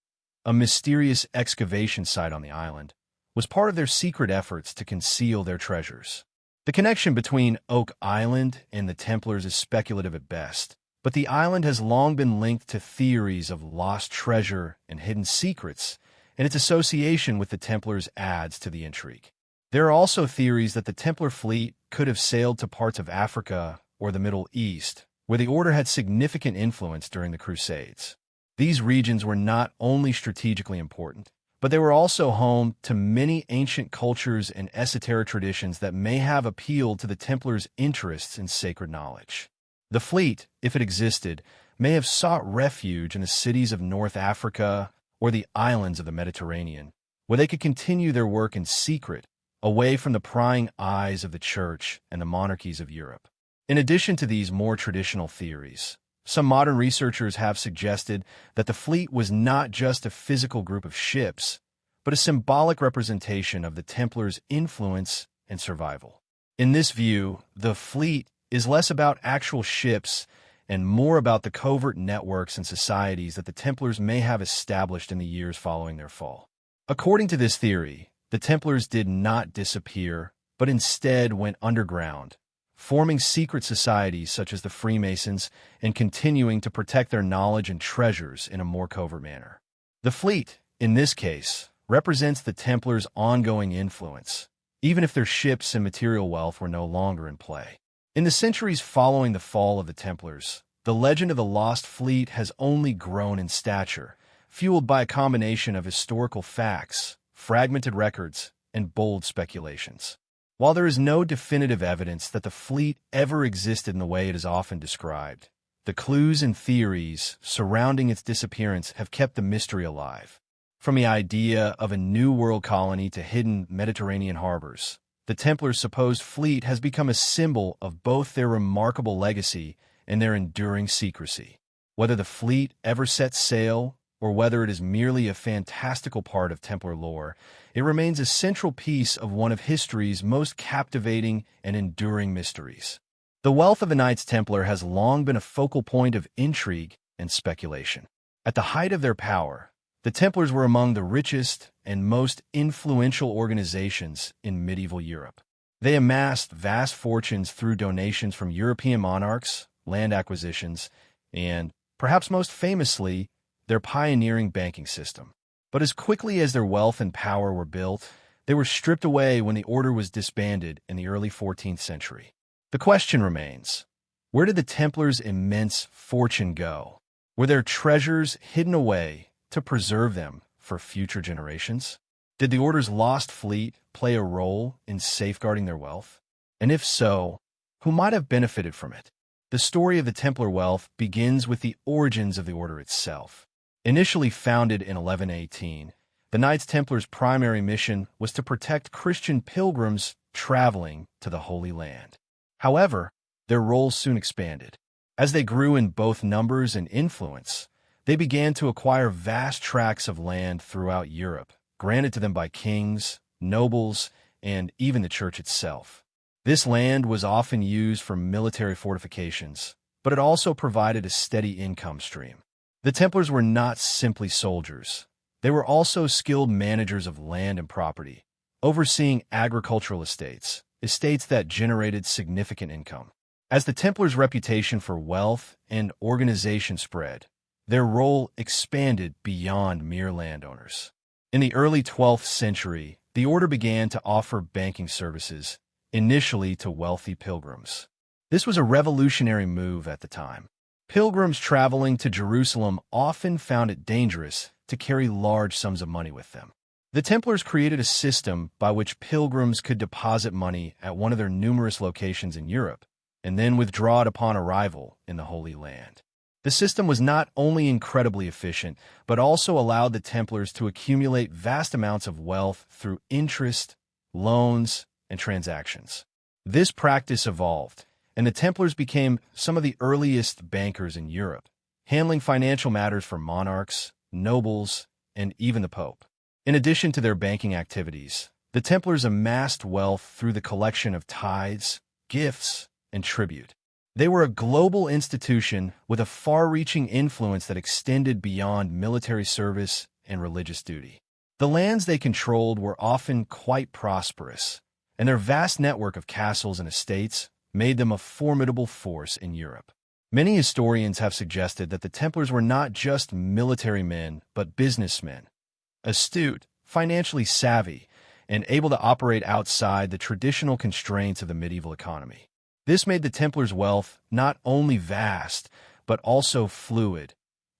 [SPEAKER 1] a mysterious excavation site on the island, was part of their secret efforts to conceal their treasures. The connection between Oak Island and the Templars is speculative at best, but the island has long been linked to theories of lost treasure and hidden secrets, and its association with the Templars adds to the intrigue. There are also theories that the Templar fleet could have sailed to parts of Africa or the Middle East, where the order had significant influence during the Crusades. These regions were not only strategically important, but they were also home to many ancient cultures and esoteric traditions that may have appealed to the Templars' interests in sacred knowledge. The fleet, if it existed, may have sought refuge in the cities of North Africa or the islands of the Mediterranean, where they could continue their work in secret, away from the prying eyes of the Church and the monarchies of Europe. In addition to these more traditional theories, some modern researchers have suggested that the fleet was not just a physical group of ships, but a symbolic representation of the Templars' influence and survival. In this view, the fleet is less about actual ships and more about the covert networks and societies that the Templars may have established in the years following their fall. According to this theory, the Templars did not disappear, but instead went underground, forming secret societies such as the Freemasons and continuing to protect their knowledge and treasures in a more covert manner. The fleet, in this case, represents the Templars' ongoing influence, even if their ships and material wealth were no longer in play. In the centuries following the fall of the Templars, the legend of the Lost Fleet has only grown in stature, fueled by a combination of historical facts, fragmented records, and bold speculations. While there is no definitive evidence that the fleet ever existed in the way it is often described, the clues and theories surrounding its disappearance have kept the mystery alive. From the idea of a New World colony to hidden Mediterranean harbors, the Templars' supposed fleet has become a symbol of both their remarkable legacy and their enduring secrecy. Whether the fleet ever set sail, or whether it is merely a fantastical part of Templar lore, it remains a central piece of one of history's most captivating and enduring mysteries. The wealth of the Knights Templar has long been a focal point of intrigue and speculation. At the height of their power, the Templars were among the richest and most influential organizations in medieval Europe. They amassed vast fortunes through donations from European monarchs, land acquisitions, and, perhaps most famously, their pioneering banking system. But as quickly as their wealth and power were built, they were stripped away when the order was disbanded in the early 14th century. The question remains, where did the Templars' immense fortune go? Were their treasures hidden away to preserve them for future generations? Did the order's lost fleet play a role in safeguarding their wealth? And if so, who might have benefited from it? The story of the Templar wealth begins with the origins of the order itself. Initially founded in 1118, the Knights Templar's primary mission was to protect Christian pilgrims traveling to the Holy Land. However, their role soon expanded. As they grew in both numbers and influence, they began to acquire vast tracts of land throughout Europe, granted to them by kings, nobles, and even the church itself. This land was often used for military fortifications, but it also provided a steady income stream. The Templars were not simply soldiers. They were also skilled managers of land and property, overseeing agricultural estates that generated significant income. As the Templars' reputation for wealth and organization spread, their role expanded beyond mere landowners. In the early 12th century, the order began to offer banking services, initially to wealthy pilgrims. This was a revolutionary move at the time. Pilgrims traveling to Jerusalem often found it dangerous to carry large sums of money with them. The Templars created a system by which pilgrims could deposit money at one of their numerous locations in Europe, and then withdraw it upon arrival in the Holy Land. The system was not only incredibly efficient, but also allowed the Templars to accumulate vast amounts of wealth through interest, loans, and transactions. This practice evolved, and the Templars became some of the earliest bankers in Europe, handling financial matters for monarchs, nobles, and even the Pope. In addition to their banking activities, the Templars amassed wealth through the collection of tithes, gifts, and tribute. They were a global institution with a far-reaching influence that extended beyond military service and religious duty. The lands they controlled were often quite prosperous, and their vast network of castles and estates made them a formidable force in Europe. Many historians have suggested that the Templars were not just military men, but businessmen, astute, financially savvy, and able to operate outside the traditional constraints of the medieval economy. This made the Templars' wealth not only vast, but also fluid,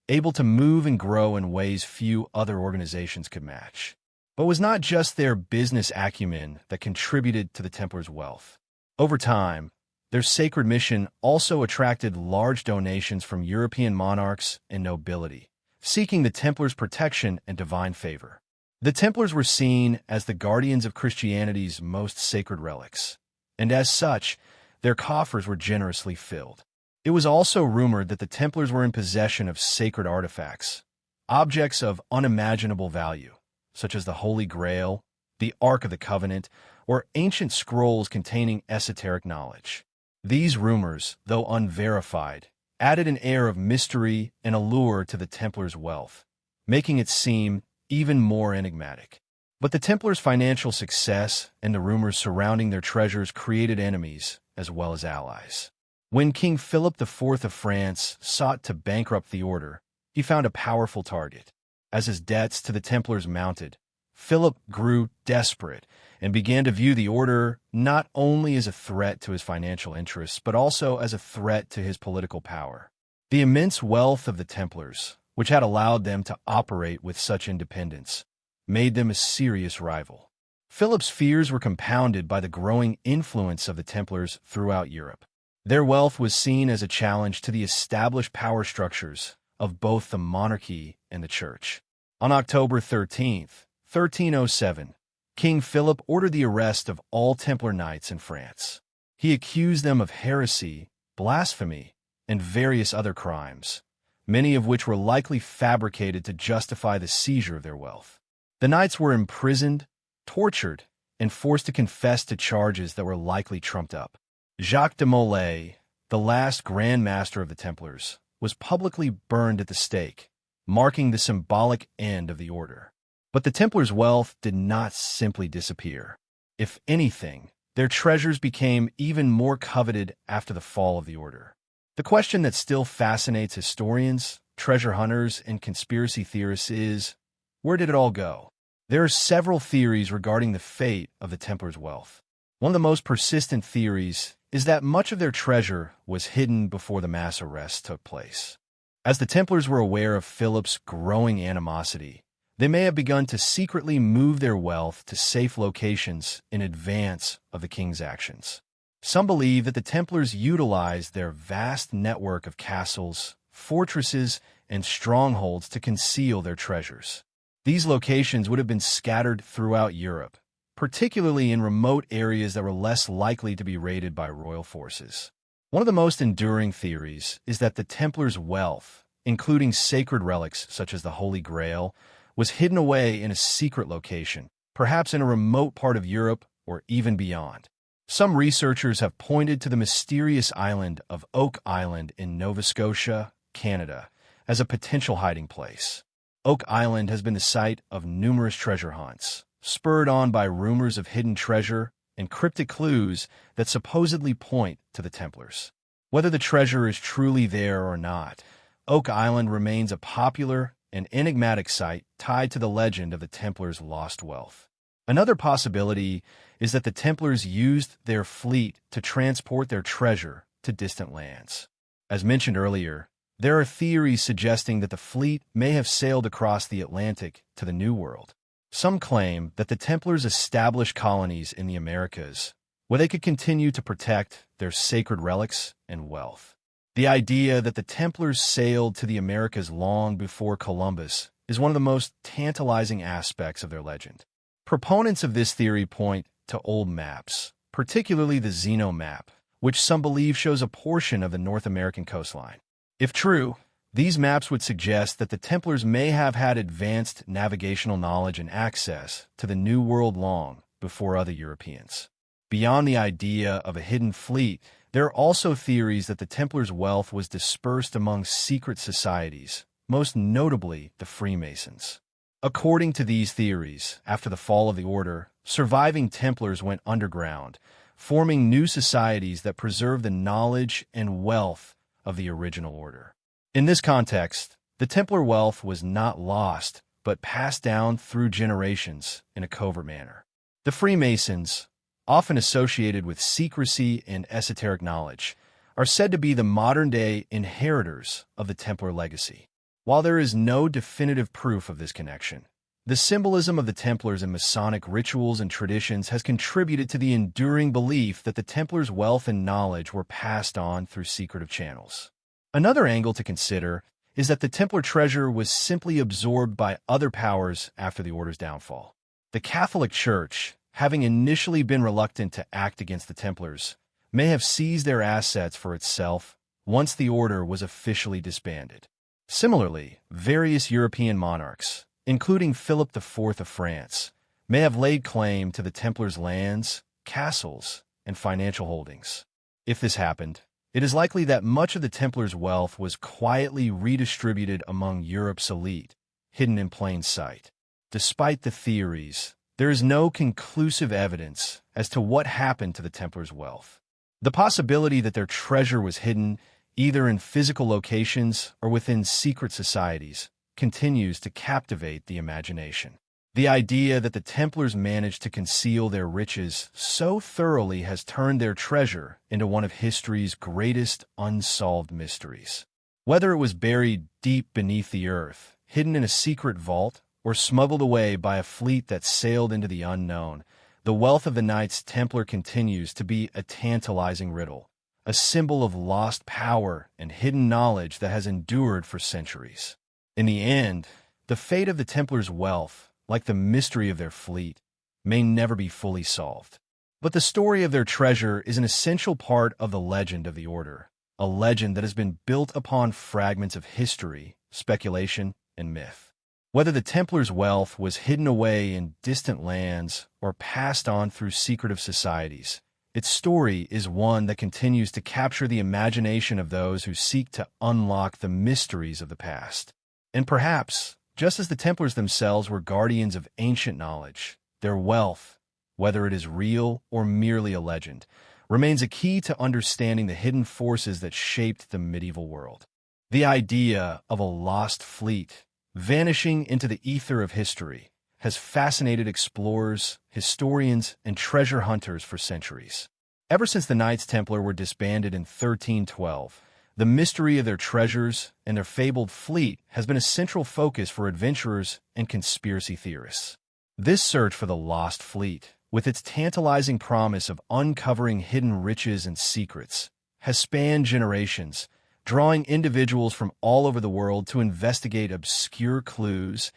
[SPEAKER 1] able to move and grow in ways few other organizations could match. But it was not just their business acumen that contributed to the Templars' wealth. Over time, their sacred mission also attracted large donations from European monarchs and nobility, seeking the Templars' protection and divine favor. The Templars were seen as the guardians of Christianity's most sacred relics, and as such, their coffers were generously filled. It was also rumored that the Templars were in possession of sacred artifacts, objects of unimaginable value, such as the Holy Grail, the Ark of the Covenant, or ancient scrolls containing esoteric knowledge. These rumors, though unverified, added an air of mystery and allure to the Templars' wealth, making it seem even more enigmatic. But the Templars' financial success and the rumors surrounding their treasures created enemies as well as allies. When King Philip IV of France sought to bankrupt the order, he found a powerful target. As his debts to the Templars mounted, Philip grew desperate and began to view the order not only as a threat to his financial interests, but also as a threat to his political power. The immense wealth of the Templars, which had allowed them to operate with such independence, made them a serious rival. Philip's fears were compounded by the growing influence of the Templars throughout Europe. Their wealth was seen as a challenge to the established power structures of both the monarchy and the church. On October 13th, 1307, King Philip ordered the arrest of all Templar knights in France. He accused them of heresy, blasphemy, and various other crimes, many of which were likely fabricated to justify the seizure of their wealth. The knights were imprisoned, tortured, and forced to confess to charges that were likely trumped up. Jacques de Molay, the last Grand Master of the Templars, was publicly burned at the stake, marking the symbolic end of the order. But the Templars' wealth did not simply disappear. If anything, their treasures became even more coveted after the fall of the order. The question that still fascinates historians, treasure hunters, and conspiracy theorists is, where did it all go? There are several theories regarding the fate of the Templars' wealth. One of the most persistent theories is that much of their treasure was hidden before the mass arrests took place. As the Templars were aware of Philip's growing animosity, they may have begun to secretly move their wealth to safe locations in advance of the king's actions. Some believe that the Templars utilized their vast network of castles, fortresses, and strongholds to conceal their treasures. These locations would have been scattered throughout Europe, particularly in remote areas that were less likely to be raided by royal forces. One of the most enduring theories is that the Templars' wealth, including sacred relics such as the Holy Grail, was hidden away in a secret location, perhaps in a remote part of Europe or even beyond. Some researchers have pointed to the mysterious island of Oak Island in Nova Scotia, Canada, as a potential hiding place. Oak Island has been the site of numerous treasure hunts, spurred on by rumors of hidden treasure and cryptic clues that supposedly point to the Templars. Whether the treasure is truly there or not, Oak Island remains a popular and enigmatic site tied to the legend of the Templars' lost wealth. Another possibility is that the Templars used their fleet to transport their treasure to distant lands. As mentioned earlier, there are theories suggesting that the fleet may have sailed across the Atlantic to the New World. Some claim that the Templars established colonies in the Americas, where they could continue to protect their sacred relics and wealth. The idea that the Templars sailed to the Americas long before Columbus is one of the most tantalizing aspects of their legend. Proponents of this theory point to old maps, particularly the Zeno map, which some believe shows a portion of the North American coastline. If true, these maps would suggest that the Templars may have had advanced navigational knowledge and access to the New World long before other Europeans. Beyond the idea of a hidden fleet, there are also theories that the Templars' wealth was dispersed among secret societies, most notably the Freemasons. According to these theories, after the fall of the order, surviving Templars went underground, forming new societies that preserved the knowledge and wealth of the original order. In this context, the Templar wealth was not lost, but passed down through generations in a covert manner. The Freemasons, often associated with secrecy and esoteric knowledge, are said to be the modern-day inheritors of the Templar legacy. While there is no definitive proof of this connection, the symbolism of the Templars in Masonic rituals and traditions has contributed to the enduring belief that the Templars' wealth and knowledge were passed on through secretive channels. Another angle to consider is that the Templar treasure was simply absorbed by other powers after the order's downfall. The Catholic Church, having initially been reluctant to act against the Templars, may have seized their assets for itself once the order was officially disbanded. Similarly, various European monarchs, including Philip IV of France, may have laid claim to the Templars' lands, castles, and financial holdings. If this happened, it is likely that much of the Templars' wealth was quietly redistributed among Europe's elite, hidden in plain sight. Despite the theories, there is no conclusive evidence as to what happened to the Templars' wealth. The possibility that their treasure was hidden, either in physical locations or within secret societies, continues to captivate the imagination. The idea that the Templars managed to conceal their riches so thoroughly has turned their treasure into one of history's greatest unsolved mysteries. Whether it was buried deep beneath the earth, hidden in a secret vault, or smuggled away by a fleet that sailed into the unknown, the wealth of the Knights Templar continues to be a tantalizing riddle, a symbol of lost power and hidden knowledge that has endured for centuries. In the end, the fate of the Templars' wealth, like the mystery of their fleet, may never be fully solved. But the story of their treasure is an essential part of the legend of the Order, a legend that has been built upon fragments of history, speculation, and myth. Whether the Templars' wealth was hidden away in distant lands or passed on through secretive societies, its story is one that continues to capture the imagination of those who seek to unlock the mysteries of the past. And perhaps, just as the Templars themselves were guardians of ancient knowledge, their wealth, whether it is real or merely a legend, remains a key to understanding the hidden forces that shaped the medieval world. The idea of a lost fleet, vanishing into the ether of history, has fascinated explorers, historians, and treasure hunters for centuries. Ever since the Knights Templar were disbanded in 1312, the mystery of their treasures and their fabled fleet has been a central focus for adventurers and conspiracy theorists. This search for the lost fleet, with its tantalizing promise of uncovering hidden riches and secrets, has spanned generations, drawing individuals from all over the world to investigate obscure clues,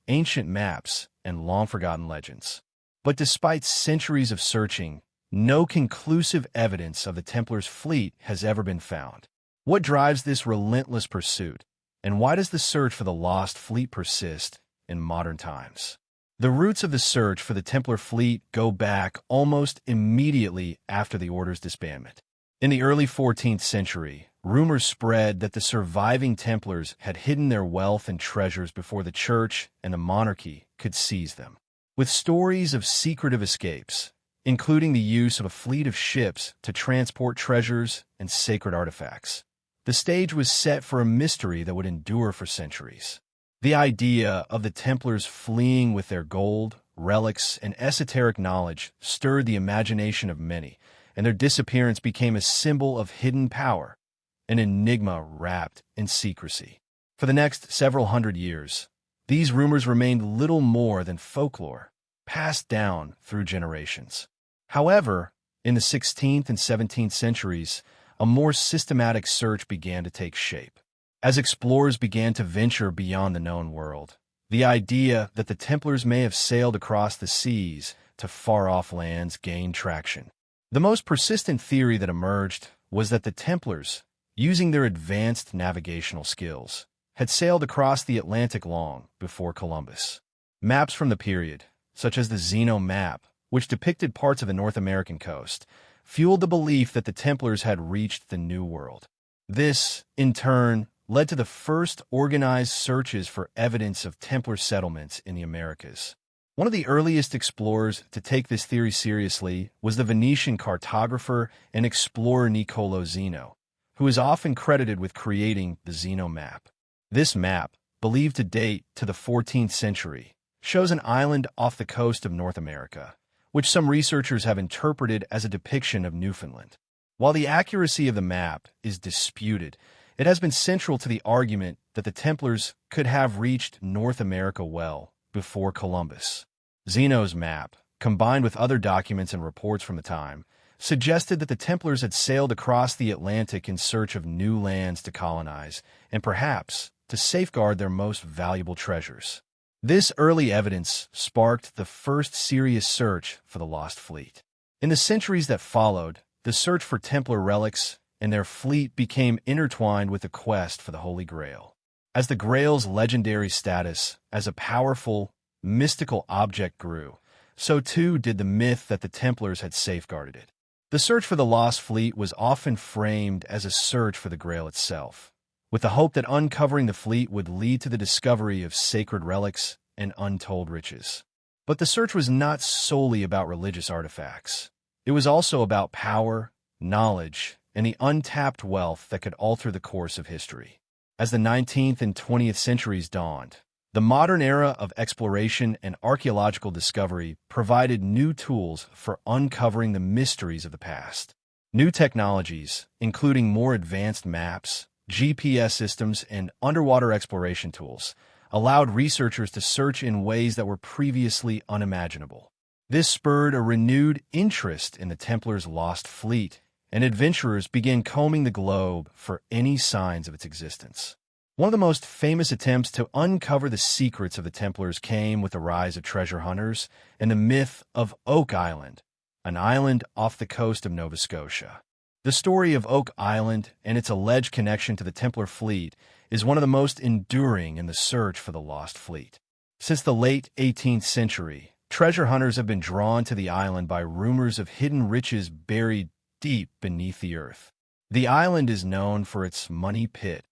[SPEAKER 1] ancient maps, and long-forgotten legends. But despite centuries of searching, no conclusive evidence of the Templars' fleet has ever been found. What drives this relentless pursuit, and why does the search for the lost fleet persist in modern times? The roots of the search for the Templar fleet go back almost immediately after the Order's disbandment. In the early 14th century, rumors spread that the surviving Templars had hidden their wealth and treasures before the church and the monarchy could seize them. With stories of secretive escapes, including the use of a fleet of ships to transport treasures and sacred artifacts, the stage was set for a mystery that would endure for centuries. The idea of the Templars fleeing with their gold, relics, and esoteric knowledge stirred the imagination of many, and their disappearance became a symbol of hidden power, an enigma wrapped in secrecy. For the next several hundred years, these rumors remained little more than folklore, passed down through generations. However, in the 16th and 17th centuries, a more systematic search began to take shape. As explorers began to venture beyond the known world, the idea that the Templars may have sailed across the seas to far-off lands gained traction. The most persistent theory that emerged was that the Templars, using their advanced navigational skills, had sailed across the Atlantic long before Columbus. Maps from the period, such as the Zeno map, which depicted parts of the North American coast, fueled the belief that the Templars had reached the New World. This, in turn, led to the first organized searches for evidence of Templar settlements in the Americas. One of the earliest explorers to take this theory seriously was the Venetian cartographer and explorer Niccolò Zeno, who is often credited with creating the Zeno map. This map, believed to date to the 14th century, shows an island off the coast of North America, which some researchers have interpreted as a depiction of Newfoundland. While the accuracy of the map is disputed, it has been central to the argument that the Templars could have reached North America well before Columbus. Zeno's map, combined with other documents and reports from the time, suggested that the Templars had sailed across the Atlantic in search of new lands to colonize and perhaps to safeguard their most valuable treasures. This early evidence sparked the first serious search for the lost fleet. In the centuries that followed, the search for Templar relics and their fleet became intertwined with the quest for the Holy Grail. As the Grail's legendary status as a powerful, mystical object grew, so too did the myth that the Templars had safeguarded it. The search for the lost fleet was often framed as a search for the Grail itself, with the hope that uncovering the fleet would lead to the discovery of sacred relics and untold riches. But the search was not solely about religious artifacts. It was also about power, knowledge, and the untapped wealth that could alter the course of history. As the 19th and 20th centuries dawned, the modern era of exploration and archaeological discovery provided new tools for uncovering the mysteries of the past. New technologies, including more advanced maps, GPS systems, and underwater exploration tools, allowed researchers to search in ways that were previously unimaginable. This spurred a renewed interest in the Templars' lost fleet, and adventurers began combing the globe for any signs of its existence. One of the most famous attempts to uncover the secrets of the Templars came with the rise of treasure hunters and the myth of Oak Island, an island off the coast of Nova Scotia. The story of Oak Island and its alleged connection to the Templar fleet is one of the most enduring in the search for the lost fleet. Since the late 18th century, treasure hunters have been drawn to the island by rumors of hidden riches buried deep beneath the earth. The island is known for its money pit,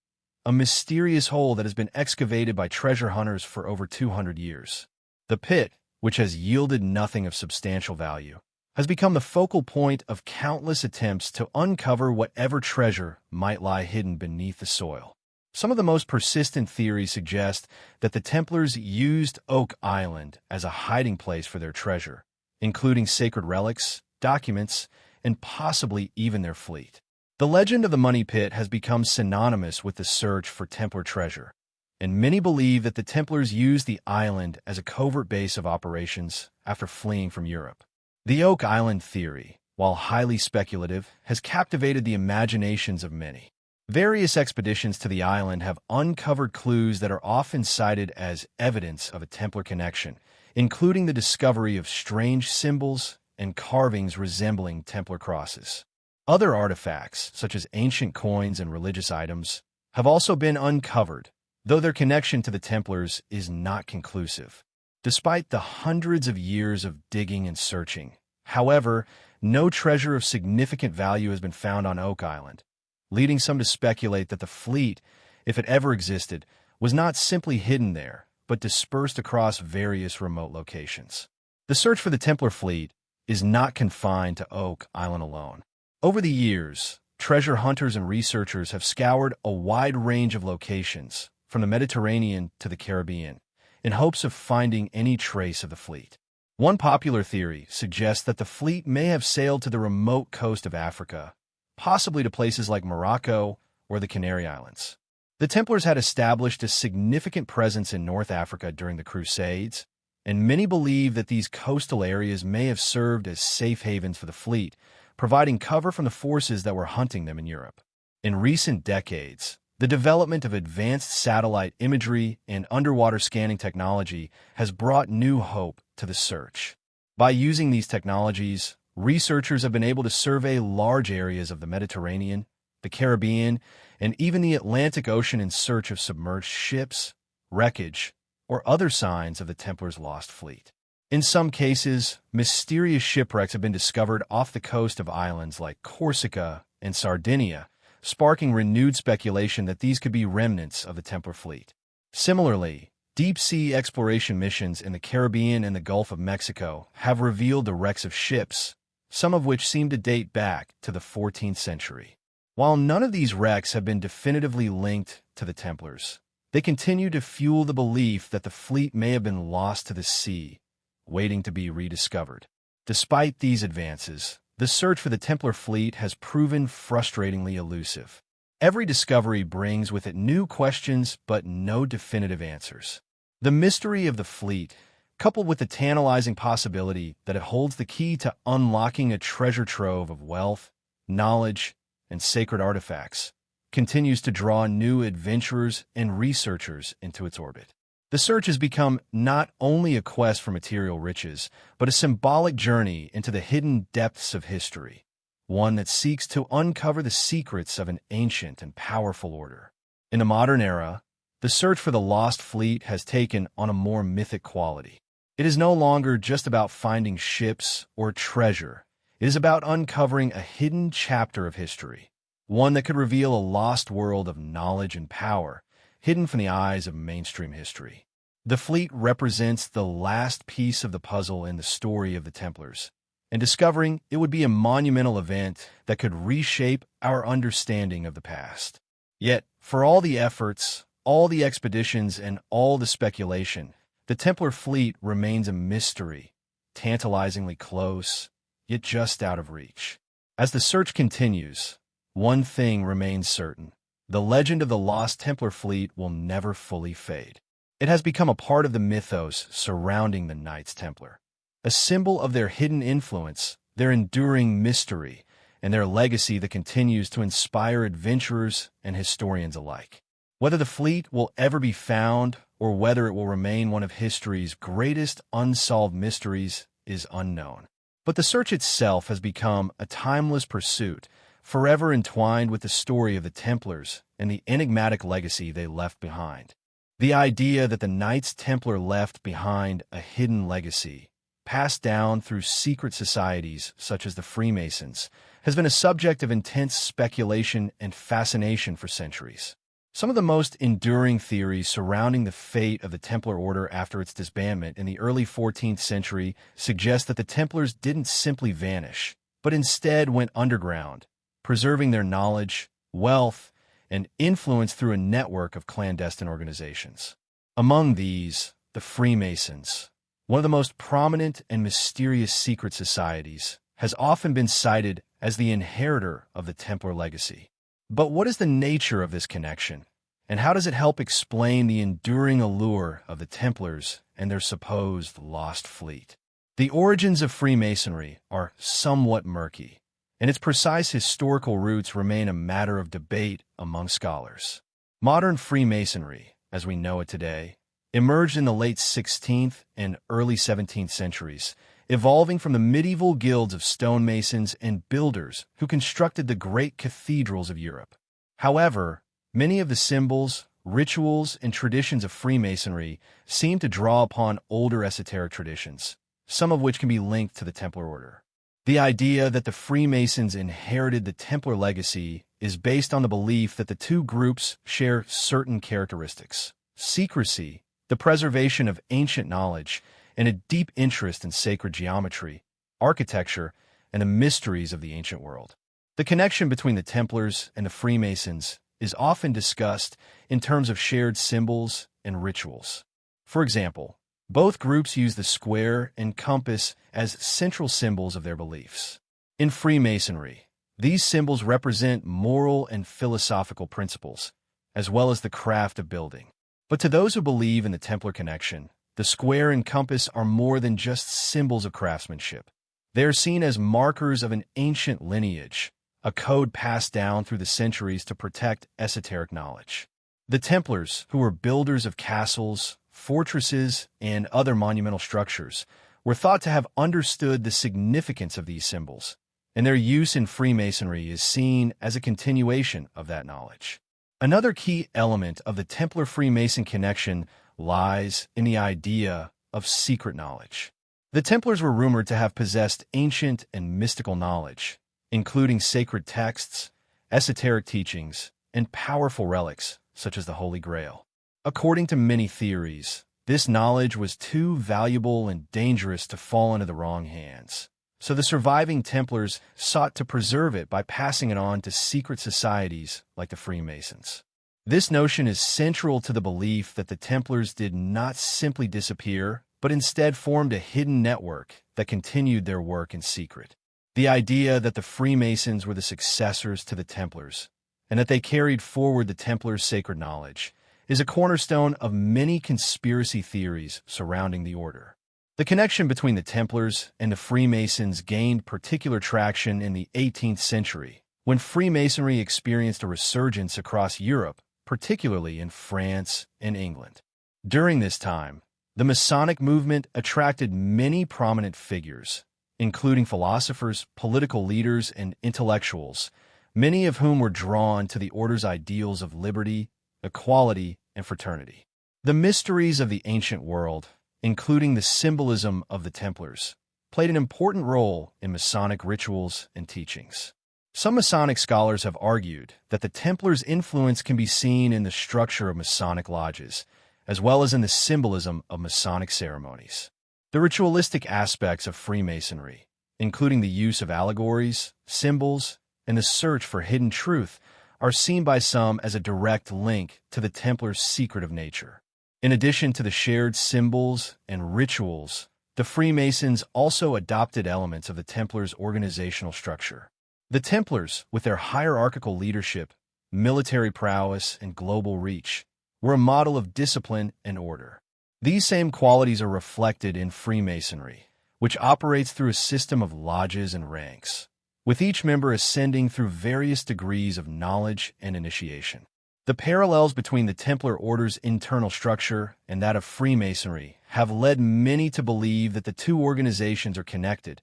[SPEAKER 1] a mysterious hole that has been excavated by treasure hunters for over 200 years. The pit, which has yielded nothing of substantial value, has become the focal point of countless attempts to uncover whatever treasure might lie hidden beneath the soil. Some of the most persistent theories suggest that the Templars used Oak Island as a hiding place for their treasure, including sacred relics, documents, and possibly even their fleet. The legend of the Money Pit has become synonymous with the search for Templar treasure, and many believe that the Templars used the island as a covert base of operations after fleeing from Europe. The Oak Island theory, while highly speculative, has captivated the imaginations of many. Various expeditions to the island have uncovered clues that are often cited as evidence of a Templar connection, including the discovery of strange symbols and carvings resembling Templar crosses. Other artifacts, such as ancient coins and religious items, have also been uncovered, though their connection to the Templars is not conclusive. Despite the hundreds of years of digging and searching, however, no treasure of significant value has been found on Oak Island, leading some to speculate that the fleet, if it ever existed, was not simply hidden there, but dispersed across various remote locations. The search for the Templar fleet is not confined to Oak Island alone. Over the years, treasure hunters and researchers have scoured a wide range of locations, from the Mediterranean to the Caribbean, in hopes of finding any trace of the fleet. One popular theory suggests that the fleet may have sailed to the remote coast of Africa, possibly to places like Morocco or the Canary Islands. The Templars had established a significant presence in North Africa during the Crusades, and many believe that these coastal areas may have served as safe havens for the fleet, providing cover from the forces that were hunting them in Europe. In recent decades, the development of advanced satellite imagery and underwater scanning technology has brought new hope to the search. By using these technologies, researchers have been able to survey large areas of the Mediterranean, the Caribbean, and even the Atlantic Ocean in search of submerged ships, wreckage, or other signs of the Templars' lost fleet. In some cases, mysterious shipwrecks have been discovered off the coast of islands like Corsica and Sardinia, sparking renewed speculation that these could be remnants of the Templar fleet. Similarly, deep-sea exploration missions in the Caribbean and the Gulf of Mexico have revealed the wrecks of ships, some of which seem to date back to the 14th century. While none of these wrecks have been definitively linked to the Templars, they continue to fuel the belief that the fleet may have been lost to the sea, waiting to be rediscovered. Despite these advances, the search for the Templar fleet has proven frustratingly elusive. Every discovery brings with it new questions but no definitive answers. The mystery of the fleet, coupled with the tantalizing possibility that it holds the key to unlocking a treasure trove of wealth, knowledge, and sacred artifacts, continues to draw new adventurers and researchers into its orbit. The search has become not only a quest for material riches, but a symbolic journey into the hidden depths of history, one that seeks to uncover the secrets of an ancient and powerful order. In the modern era, the search for the lost fleet has taken on a more mythic quality. It is no longer just about finding ships or treasure. It is about uncovering a hidden chapter of history, one that could reveal a lost world of knowledge and power, hidden from the eyes of mainstream history. The fleet represents the last piece of the puzzle in the story of the Templars, and discovering it would be a monumental event that could reshape our understanding of the past. Yet, for all the efforts, all the expeditions, and all the speculation, the Templar fleet remains a mystery, tantalizingly close, yet just out of reach. As the search continues, one thing remains certain: the legend of the lost Templar fleet will never fully fade. It has become a part of the mythos surrounding the Knights Templar, a symbol of their hidden influence, their enduring mystery, and their legacy that continues to inspire adventurers and historians alike. Whether the fleet will ever be found or whether it will remain one of history's greatest unsolved mysteries is unknown. But the search itself has become a timeless pursuit, forever entwined with the story of the Templars and the enigmatic legacy they left behind. The idea that the Knights Templar left behind a hidden legacy, passed down through secret societies such as the Freemasons, has been a subject of intense speculation and fascination for centuries. Some of the most enduring theories surrounding the fate of the Templar Order after its disbandment in the early 14th century suggest that the Templars didn't simply vanish, but instead went underground, preserving their knowledge, wealth, and influence through a network of clandestine organizations. Among these, the Freemasons, one of the most prominent and mysterious secret societies, has often been cited as the inheritor of the Templar legacy. But what is the nature of this connection, and how does it help explain the enduring allure of the Templars and their supposed lost fleet? The origins of Freemasonry are somewhat murky, and its precise historical roots remain a matter of debate among scholars. Modern Freemasonry, as we know it today, emerged in the late 16th and early 17th centuries, evolving from the medieval guilds of stonemasons and builders who constructed the great cathedrals of Europe. However, many of the symbols, rituals, and traditions of Freemasonry seem to draw upon older esoteric traditions, some of which can be linked to the Templar Order. The idea that the Freemasons inherited the Templar legacy is based on the belief that the two groups share certain characteristics: secrecy, the preservation of ancient knowledge, and a deep interest in sacred geometry, architecture, and the mysteries of the ancient world. The connection between the Templars and the Freemasons is often discussed in terms of shared symbols and rituals. For example, both groups use the square and compass as central symbols of their beliefs. In Freemasonry, these symbols represent moral and philosophical principles, as well as the craft of building. But to those who believe in the Templar connection, the square and compass are more than just symbols of craftsmanship. They are seen as markers of an ancient lineage, a code passed down through the centuries to protect esoteric knowledge. The Templars, who were builders of castles, fortresses, and other monumental structures, were thought to have understood the significance of these symbols, and their use in Freemasonry is seen as a continuation of that knowledge. Another key element of the Templar-Freemason connection lies in the idea of secret knowledge. The Templars were rumored to have possessed ancient and mystical knowledge, including sacred texts, esoteric teachings, and powerful relics such as the Holy Grail. According to many theories, this knowledge was too valuable and dangerous to fall into the wrong hands. So the surviving Templars sought to preserve it by passing it on to secret societies like the Freemasons. This notion is central to the belief that the Templars did not simply disappear, but instead formed a hidden network that continued their work in secret. The idea that the Freemasons were the successors to the Templars, and that they carried forward the Templars' sacred knowledge, is a cornerstone of many conspiracy theories surrounding the order. The connection between the Templars and the Freemasons gained particular traction in the 18th century, when Freemasonry experienced a resurgence across Europe, particularly in France and England. During this time, the Masonic movement attracted many prominent figures, including philosophers, political leaders, and intellectuals, many of whom were drawn to the order's ideals of liberty, equality, and fraternity. The mysteries of the ancient world, including the symbolism of the Templars, played an important role in Masonic rituals and teachings. Some Masonic scholars have argued that the Templars' influence can be seen in the structure of Masonic lodges, as well as in the symbolism of Masonic ceremonies. The ritualistic aspects of Freemasonry, including the use of allegories, symbols, and the search for hidden truth, are seen by some as a direct link to the Templars' secretive nature. In addition to the shared symbols and rituals, the Freemasons also adopted elements of the Templars' organizational structure. The Templars, with their hierarchical leadership, military prowess, and global reach, were a model of discipline and order. These same qualities are reflected in Freemasonry, which operates through a system of lodges and ranks, with each member ascending through various degrees of knowledge and initiation. The parallels between the Templar Order's internal structure and that of Freemasonry have led many to believe that the two organizations are connected,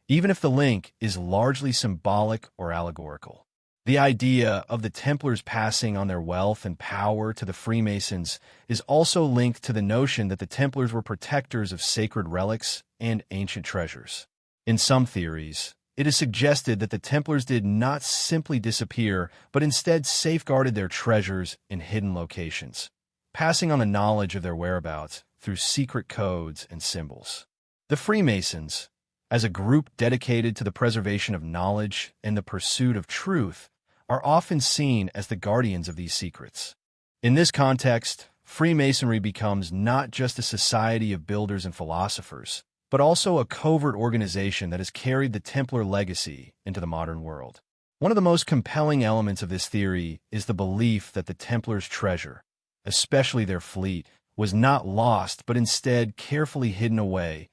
[SPEAKER 1] even if the link is largely symbolic or allegorical. The idea of the Templars passing on their wealth and power to the Freemasons is also linked to the notion that the Templars were protectors of sacred relics and ancient treasures. In some theories, it is suggested that the Templars did not simply disappear, but instead safeguarded their treasures in hidden locations, passing on the knowledge of their whereabouts through secret codes and symbols. The Freemasons, as a group dedicated to the preservation of knowledge and the pursuit of truth, are often seen as the guardians of these secrets. In this context, Freemasonry becomes not just a society of builders and philosophers, but also a covert organization that has carried the Templar legacy into the modern world. One of the most compelling elements of this theory is the belief that the Templars' treasure, especially their fleet, was not lost but instead carefully hidden away,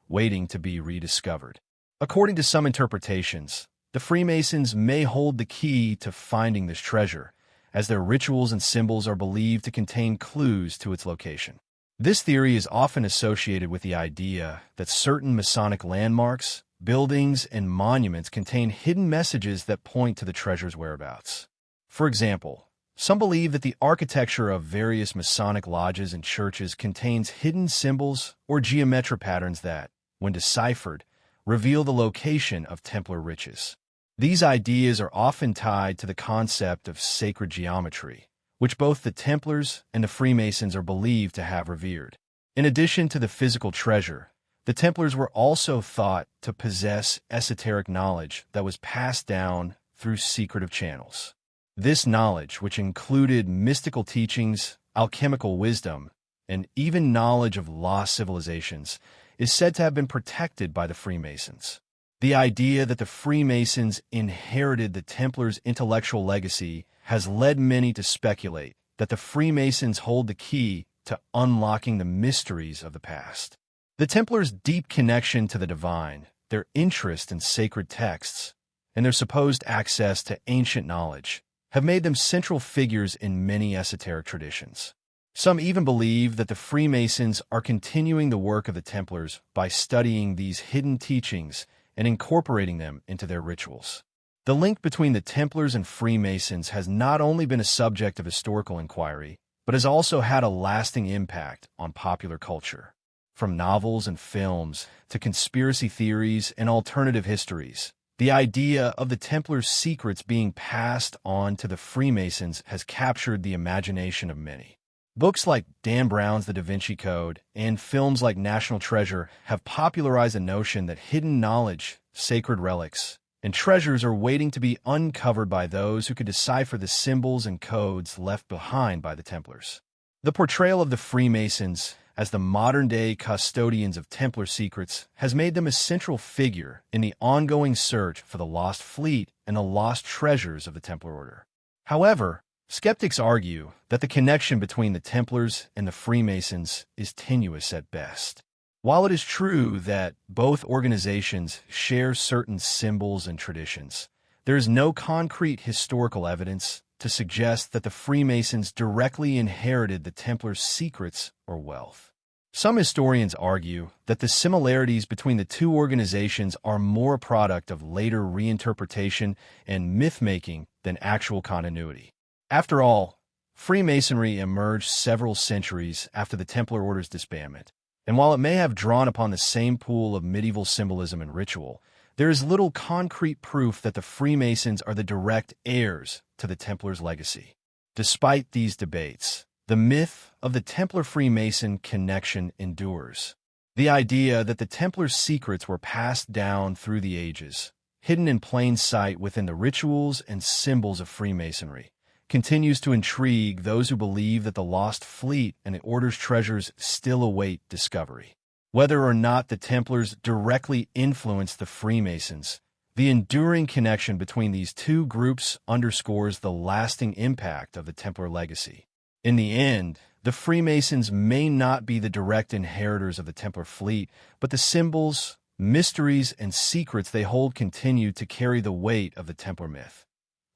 [SPEAKER 1] waiting to be rediscovered. According to some interpretations, the Freemasons may hold the key to finding this treasure, as their rituals and symbols are believed to contain clues to its location. This theory is often associated with the idea that certain Masonic landmarks, buildings, and monuments contain hidden messages that point to the treasure's whereabouts. For example, some believe that the architecture of various Masonic lodges and churches contains hidden symbols or geometric patterns that, when deciphered, reveal the location of Templar riches. These ideas are often tied to the concept of sacred geometry, which both the Templars and the Freemasons are believed to have revered. In addition to the physical treasure, the Templars were also thought to possess esoteric knowledge that was passed down through secretive channels. This knowledge, which included mystical teachings, alchemical wisdom, and even knowledge of lost civilizations, is said to have been protected by the Freemasons. The idea that the Freemasons inherited the Templars' intellectual legacy has led many to speculate that the Freemasons hold the key to unlocking the mysteries of the past. The Templars' deep connection to the divine, their interest in sacred texts, and their supposed access to ancient knowledge have made them central figures in many esoteric traditions. Some even believe that the Freemasons are continuing the work of the Templars by studying these hidden teachings and incorporating them into their rituals. The link between the Templars and Freemasons has not only been a subject of historical inquiry, but has also had a lasting impact on popular culture. From novels and films to conspiracy theories and alternative histories, the idea of the Templars' secrets being passed on to the Freemasons has captured the imagination of many. Books like Dan Brown's The Da Vinci Code and films like National Treasure have popularized the notion that hidden knowledge, sacred relics, and treasures are waiting to be uncovered by those who could decipher the symbols and codes left behind by the Templars. The portrayal of the Freemasons as the modern-day custodians of Templar secrets has made them a central figure in the ongoing search for the lost fleet and the lost treasures of the Templar Order. However, skeptics argue that the connection between the Templars and the Freemasons is tenuous at best. While it is true that both organizations share certain symbols and traditions, there is no concrete historical evidence to suggest that the Freemasons directly inherited the Templars' secrets or wealth. Some historians argue that the similarities between the two organizations are more a product of later reinterpretation and myth-making than actual continuity. After all, Freemasonry emerged several centuries after the Templar Order's disbandment, and while it may have drawn upon the same pool of medieval symbolism and ritual, there is little concrete proof that the Freemasons are the direct heirs to the Templars' legacy. Despite these debates, the myth of the Templar-Freemason connection endures. The idea that the Templars' secrets were passed down through the ages, hidden in plain sight within the rituals and symbols of Freemasonry, continues to intrigue those who believe that the lost fleet and the Order's treasures still await discovery. Whether or not the Templars directly influenced the Freemasons, the enduring connection between these two groups underscores the lasting impact of the Templar legacy. In the end, the Freemasons may not be the direct inheritors of the Templar fleet, but the symbols, mysteries, and secrets they hold continue to carry the weight of the Templar myth,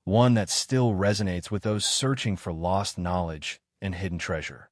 [SPEAKER 1] one that still resonates with those searching for lost knowledge and hidden treasure.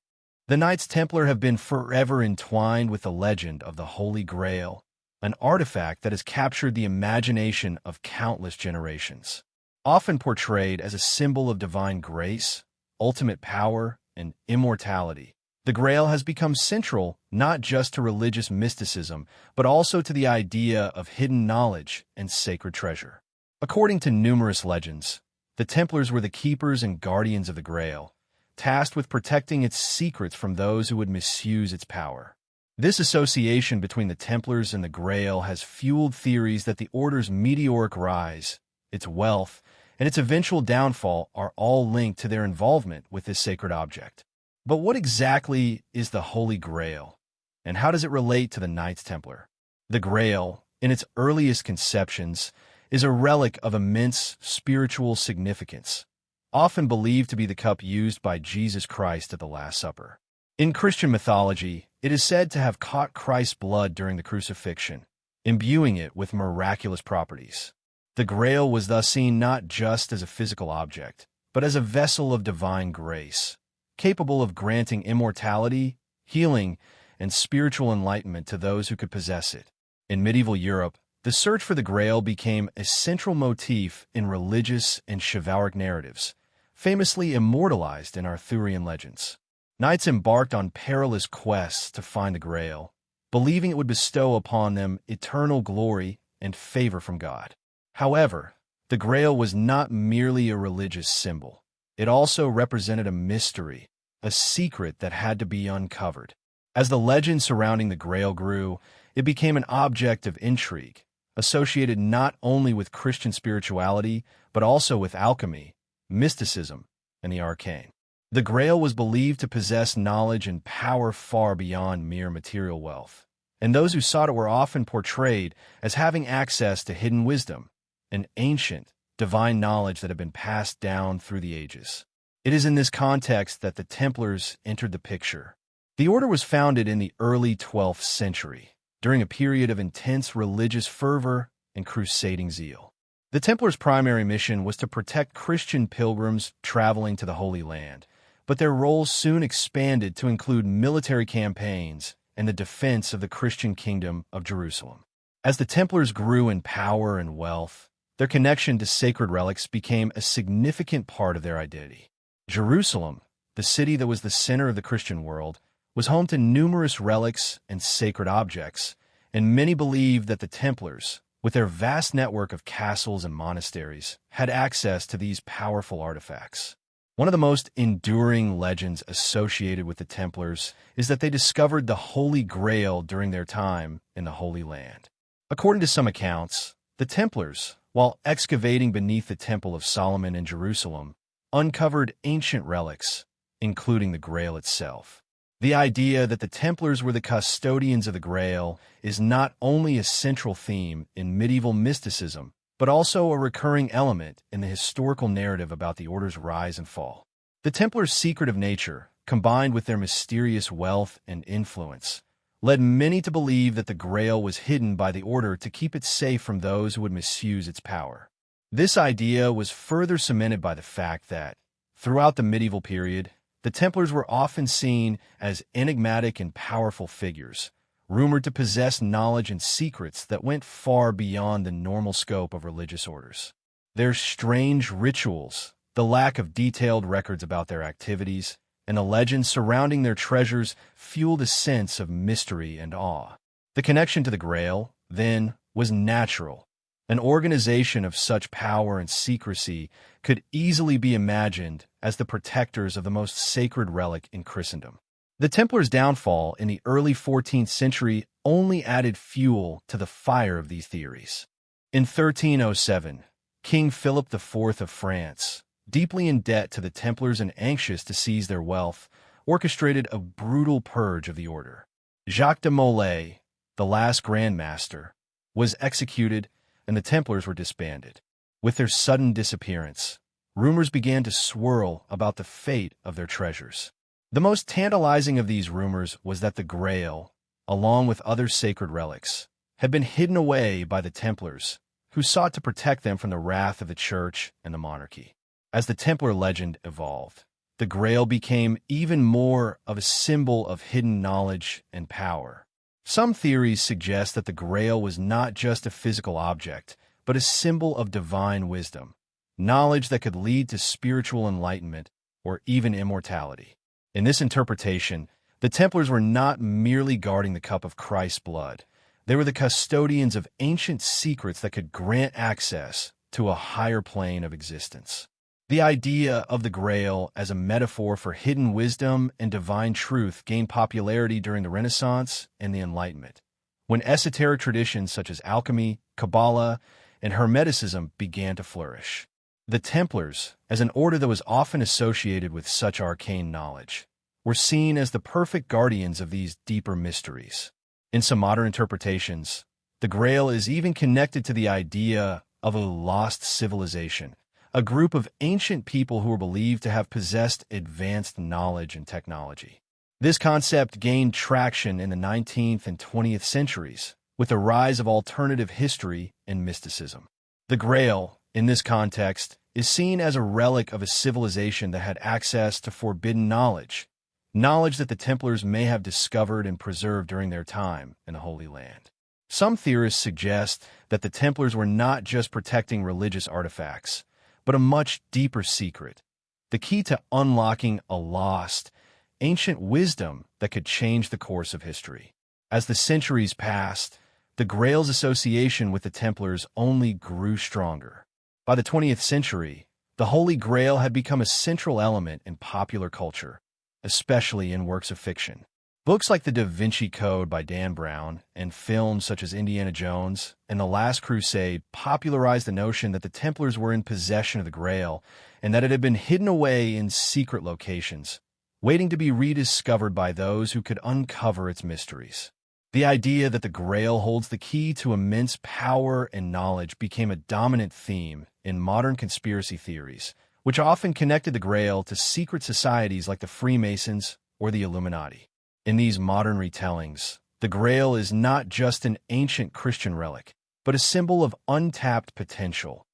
[SPEAKER 1] The Knights Templar have been forever entwined with the legend of the Holy Grail, an artifact that has captured the imagination of countless generations. Often portrayed as a symbol of divine grace, ultimate power, and immortality, the Grail has become central not just to religious mysticism, but also to the idea of hidden knowledge and sacred treasure. According to numerous legends, the Templars were the keepers and guardians of the Grail, tasked with protecting its secrets from those who would misuse its power. This association between the Templars and the Grail has fueled theories that the Order's meteoric rise, its wealth, and its eventual downfall are all linked to their involvement with this sacred object. But what exactly is the Holy Grail, and how does it relate to the Knights Templar? The Grail, in its earliest conceptions, is a relic of immense spiritual significance, often believed to be the cup used by Jesus Christ at the Last Supper. In Christian mythology, it is said to have caught Christ's blood during the crucifixion, imbuing it with miraculous properties. The Grail was thus seen not just as a physical object, but as a vessel of divine grace, capable of granting immortality, healing, and spiritual enlightenment to those who could possess it. In medieval Europe, the search for the Grail became a central motif in religious and chivalric narratives, famously immortalized in Arthurian legends. Knights embarked on perilous quests to find the Grail, believing it would bestow upon them eternal glory and favor from God. However, the Grail was not merely a religious symbol. It also represented a mystery, a secret that had to be uncovered. As the legend surrounding the Grail grew, it became an object of intrigue, associated not only with Christian spirituality, but also with alchemy, mysticism, and the arcane. The Grail was believed to possess knowledge and power far beyond mere material wealth, and those who sought it were often portrayed as having access to hidden wisdom, an ancient, divine knowledge that had been passed down through the ages. It is in this context that the Templars entered the picture. The order was founded in the early 12th century, during a period of intense religious fervor and crusading zeal. The Templars' primary mission was to protect Christian pilgrims traveling to the Holy Land, but their role soon expanded to include military campaigns and the defense of the Christian kingdom of Jerusalem. As the Templars grew in power and wealth, their connection to sacred relics became a significant part of their identity. Jerusalem, the city that was the center of the Christian world, was home to numerous relics and sacred objects, and many believed that the Templars, with their vast network of castles and monasteries, had access to these powerful artifacts. One of the most enduring legends associated with the Templars is that they discovered the Holy Grail during their time in the Holy Land. According to some accounts, the Templars, while excavating beneath the Temple of Solomon in Jerusalem, uncovered ancient relics, including the Grail itself. The idea that the Templars were the custodians of the Grail is not only a central theme in medieval mysticism, but also a recurring element in the historical narrative about the Order's rise and fall. The Templars' secretive nature, combined with their mysterious wealth and influence, led many to believe that the Grail was hidden by the Order to keep it safe from those who would misuse its power. This idea was further cemented by the fact that, throughout the medieval period, the Templars were often seen as enigmatic and powerful figures, rumored to possess knowledge and secrets that went far beyond the normal scope of religious orders. Their strange rituals, the lack of detailed records about their activities, and the legends surrounding their treasures fueled a sense of mystery and awe. The connection to the Grail, then, was natural. An organization of such power and secrecy could easily be imagined as the protectors of the most sacred relic in Christendom. The Templars' downfall in the early 14th century only added fuel to the fire of these theories. In 1307, King Philip IV of France, deeply in debt to the Templars and anxious to seize their wealth, orchestrated a brutal purge of the order. Jacques de Molay, the last Grand Master, was executed, and the Templars were disbanded. With their sudden disappearance, rumors began to swirl about the fate of their treasures. The most tantalizing of these rumors was that the Grail, along with other sacred relics, had been hidden away by the Templars, who sought to protect them from the wrath of the Church and the monarchy. As the Templar legend evolved, the Grail became even more of a symbol of hidden knowledge and power. Some theories suggest that the Grail was not just a physical object, but a symbol of divine wisdom, knowledge that could lead to spiritual enlightenment or even immortality. In this interpretation, the Templars were not merely guarding the cup of Christ's blood. They were the custodians of ancient secrets that could grant access to a higher plane of existence. The idea of the Grail as a metaphor for hidden wisdom and divine truth gained popularity during the Renaissance and the Enlightenment, when esoteric traditions such as alchemy, Kabbalah, and Hermeticism began to flourish. The Templars, as an order that was often associated with such arcane knowledge, were seen as the perfect guardians of these deeper mysteries. In some modern interpretations, the Grail is even connected to the idea of a lost civilization, a group of ancient people who were believed to have possessed advanced knowledge and technology. This concept gained traction in the 19th and 20th centuries, with the rise of alternative history and mysticism. The Grail, in this context, is seen as a relic of a civilization that had access to forbidden knowledge that the Templars may have discovered and preserved during their time in the Holy Land. Some theorists suggest that the Templars were not just protecting religious artifacts, but a much deeper secret, the key to unlocking a lost, ancient wisdom that could change the course of history. As the centuries passed, the Grail's association with the Templars only grew stronger. By the 20th century, the Holy Grail had become a central element in popular culture, especially in works of fiction. Books like The Da Vinci Code by Dan Brown and films such as Indiana Jones and The Last Crusade popularized the notion that the Templars were in possession of the Grail and that it had been hidden away in secret locations, waiting to be rediscovered by those who could uncover its mysteries. The idea that the Grail holds the key to immense power and knowledge became a dominant theme in modern conspiracy theories, which often connected the Grail to secret societies like the Freemasons or the Illuminati. In these modern retellings, the Grail is not just an ancient Christian relic, but a symbol of untapped potential,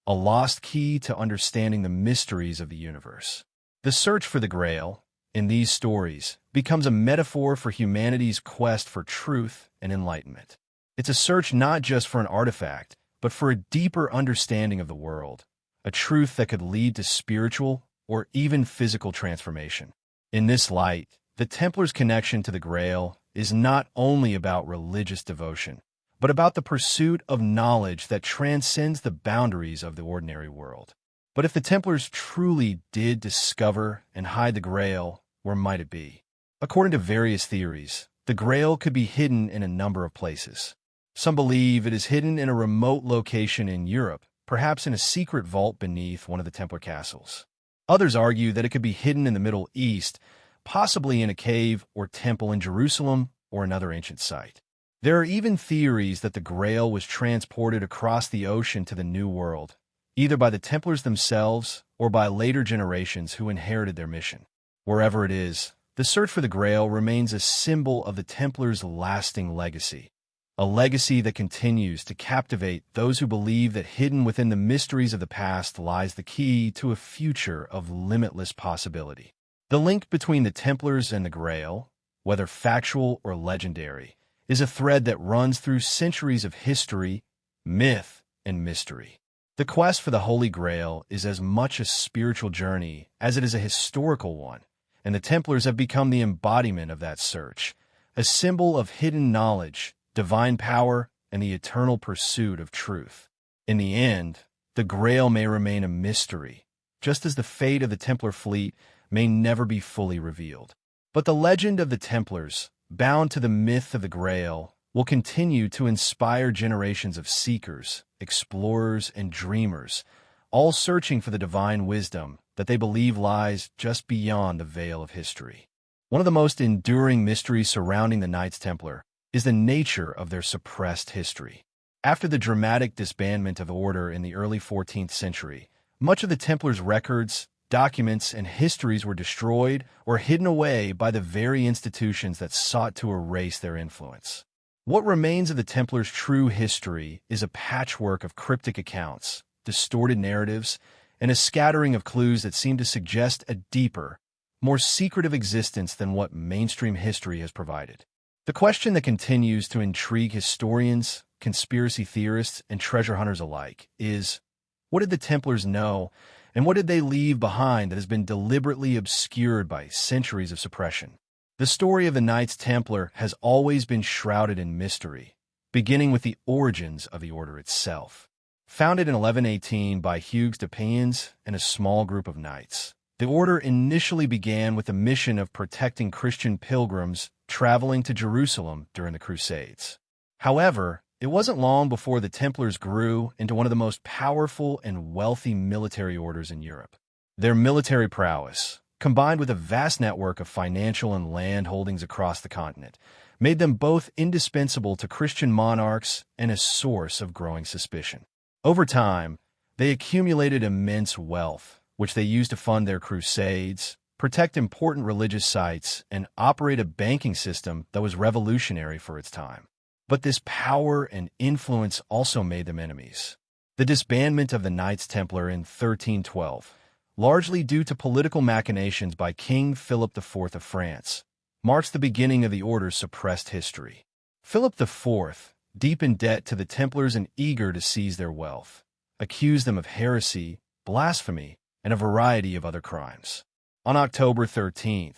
[SPEAKER 1] a lost key to understanding the mysteries of the universe. The search for the Grail, in these stories, becomes a metaphor for humanity's quest for truth and enlightenment. It's a search not just for an artifact, but for a deeper understanding of the world, a truth that could lead to spiritual or even physical transformation. In this light, the Templars' connection to the Grail is not only about religious devotion, but about the pursuit of knowledge that transcends the boundaries of the ordinary world. But if the Templars truly did discover and hide the Grail, where might it be? According to various theories, the Grail could be hidden in a number of places. Some believe it is hidden in a remote location in Europe, perhaps in a secret vault beneath one of the Templar castles. Others argue that it could be hidden in the Middle East, possibly in a cave or temple in Jerusalem or another ancient site. There are even theories that the Grail was transported across the ocean to the New World, either by the Templars themselves or by later generations who inherited their mission. Wherever it is, the search for the Grail remains a symbol of the Templars' lasting legacy, a legacy that continues to captivate those who believe that hidden within the mysteries of the past lies the key to a future of limitless possibility. The link between the Templars and the Grail, whether factual or legendary, is a thread that runs through centuries of history, myth, and mystery. The quest for the Holy Grail is as much a spiritual journey as it is a historical one, and the Templars have become the embodiment of that search, a symbol of hidden knowledge, divine power, and the eternal pursuit of truth. In the end, the Grail may remain a mystery, just as the fate of the Templar fleet may never be fully revealed. But the legend of the Templars, bound to the myth of the Grail, will continue to inspire generations of seekers, explorers, and dreamers, all searching for the divine wisdom that they believe lies just beyond the veil of history. One of the most enduring mysteries surrounding the Knights Templar is the nature of their suppressed history. After the dramatic disbandment of the order in the early 14th century, much of the Templars' records, documents, and histories were destroyed or hidden away by the very institutions that sought to erase their influence. What remains of the Templars' true history is a patchwork of cryptic accounts, distorted narratives, and a scattering of clues that seem to suggest a deeper, more secretive existence than what mainstream history has provided. The question that continues to intrigue historians, conspiracy theorists, and treasure hunters alike is, what did the Templars know, and what did they leave behind that has been deliberately obscured by centuries of suppression? The story of the Knights Templar has always been shrouded in mystery, beginning with the origins of the order itself. Founded in 1118 by Hugues de Payens and a small group of knights, the order initially began with the mission of protecting Christian pilgrims traveling to Jerusalem during the Crusades. However, it wasn't long before the Templars grew into one of the most powerful and wealthy military orders in Europe. Their military prowess, combined with a vast network of financial and land holdings across the continent, made them both indispensable to Christian monarchs and a source of growing suspicion. Over time, they accumulated immense wealth, which they used to fund their crusades, protect important religious sites, and operate a banking system that was revolutionary for its time. But this power and influence also made them enemies. The disbandment of the Knights Templar in 1312, largely due to political machinations by King Philip IV of France, marks the beginning of the order's suppressed history. Philip IV, deep in debt to the Templars and eager to seize their wealth, accused them of heresy, blasphemy, and a variety of other crimes. On October 13,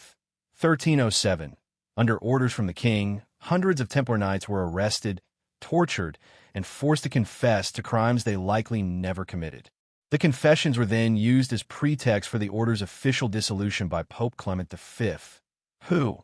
[SPEAKER 1] 1307, under orders from the king, hundreds of Templar knights were arrested, tortured, and forced to confess to crimes they likely never committed. The confessions were then used as pretext for the order's official dissolution by Pope Clement V, who,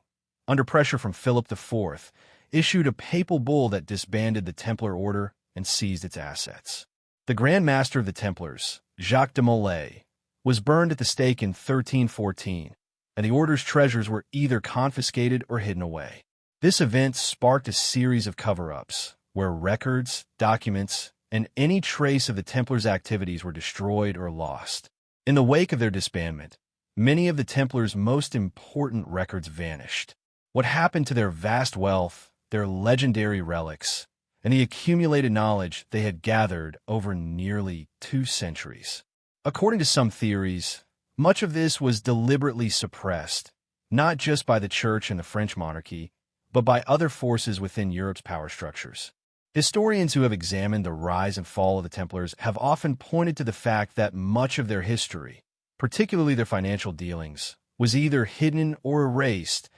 [SPEAKER 1] under pressure from Philip IV, issued a papal bull that disbanded the Templar order and seized its assets. The Grand Master of the Templars, Jacques de Molay, was burned at the stake in 1314, and the order's treasures were either confiscated or hidden away. This event sparked a series of cover-ups, where records, documents, and any trace of the Templars' activities were destroyed or lost. In the wake of their disbandment, many of the Templars' most important records vanished. What happened to their vast wealth, their legendary relics, and the accumulated knowledge they had gathered over nearly 2 centuries? According to some theories, much of this was deliberately suppressed, not just by the Church and the French monarchy, but by other forces within Europe's power structures. Historians who have examined the rise and fall of the Templars have often pointed to the fact that much of their history, particularly their financial dealings, was either hidden or erased,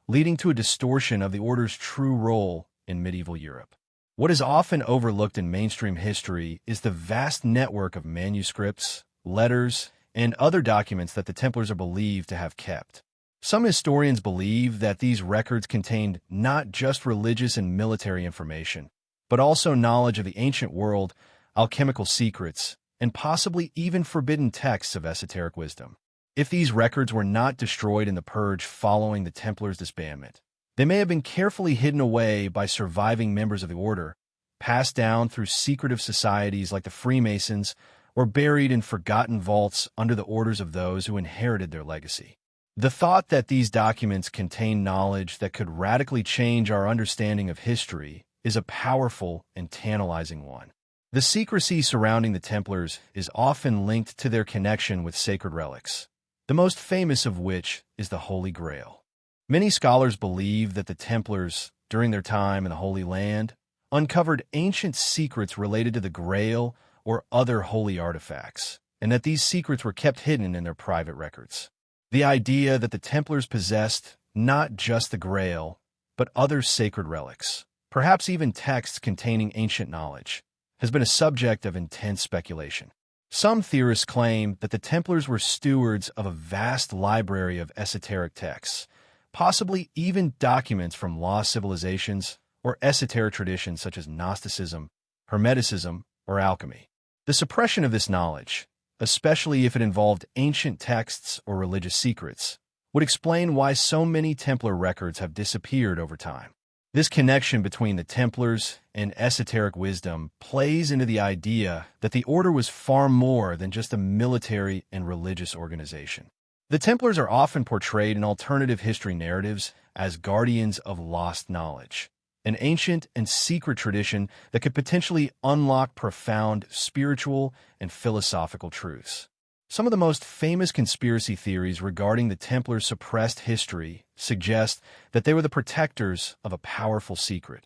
[SPEAKER 1] leading to a distortion of the order's true role in medieval Europe. What is often overlooked in mainstream history is the vast network of manuscripts, letters, and other documents that the Templars are believed to have kept. Some historians believe that these records contained not just religious and military information, but also knowledge of the ancient world, alchemical secrets, and possibly even forbidden texts of esoteric wisdom. If these records were not destroyed in the purge following the Templars' disbandment, they may have been carefully hidden away by surviving members of the order, passed down through secretive societies like the Freemasons, or buried in forgotten vaults under the orders of those who inherited their legacy. The thought that these documents contain knowledge that could radically change our understanding of history is a powerful and tantalizing one. The secrecy surrounding the Templars is often linked to their connection with sacred relics, the most famous of which is the Holy Grail. Many scholars believe that the Templars, during their time in the Holy Land, uncovered ancient secrets related to the Grail or other holy artifacts, and that these secrets were kept hidden in their private records. The idea that the Templars possessed not just the Grail, but other sacred relics, perhaps even texts containing ancient knowledge, has been a subject of intense speculation. Some theorists claim that the Templars were stewards of a vast library of esoteric texts, possibly even documents from lost civilizations or esoteric traditions such as Gnosticism, Hermeticism, or alchemy. The suppression of this knowledge, especially if it involved ancient texts or religious secrets, would explain why so many Templar records have disappeared over time. This connection between the Templars and esoteric wisdom plays into the idea that the order was far more than just a military and religious organization. The Templars are often portrayed in alternative history narratives as guardians of lost knowledge, an ancient and secret tradition that could potentially unlock profound spiritual and philosophical truths. Some of the most famous conspiracy theories regarding the Templars' suppressed history suggest that they were the protectors of a powerful secret,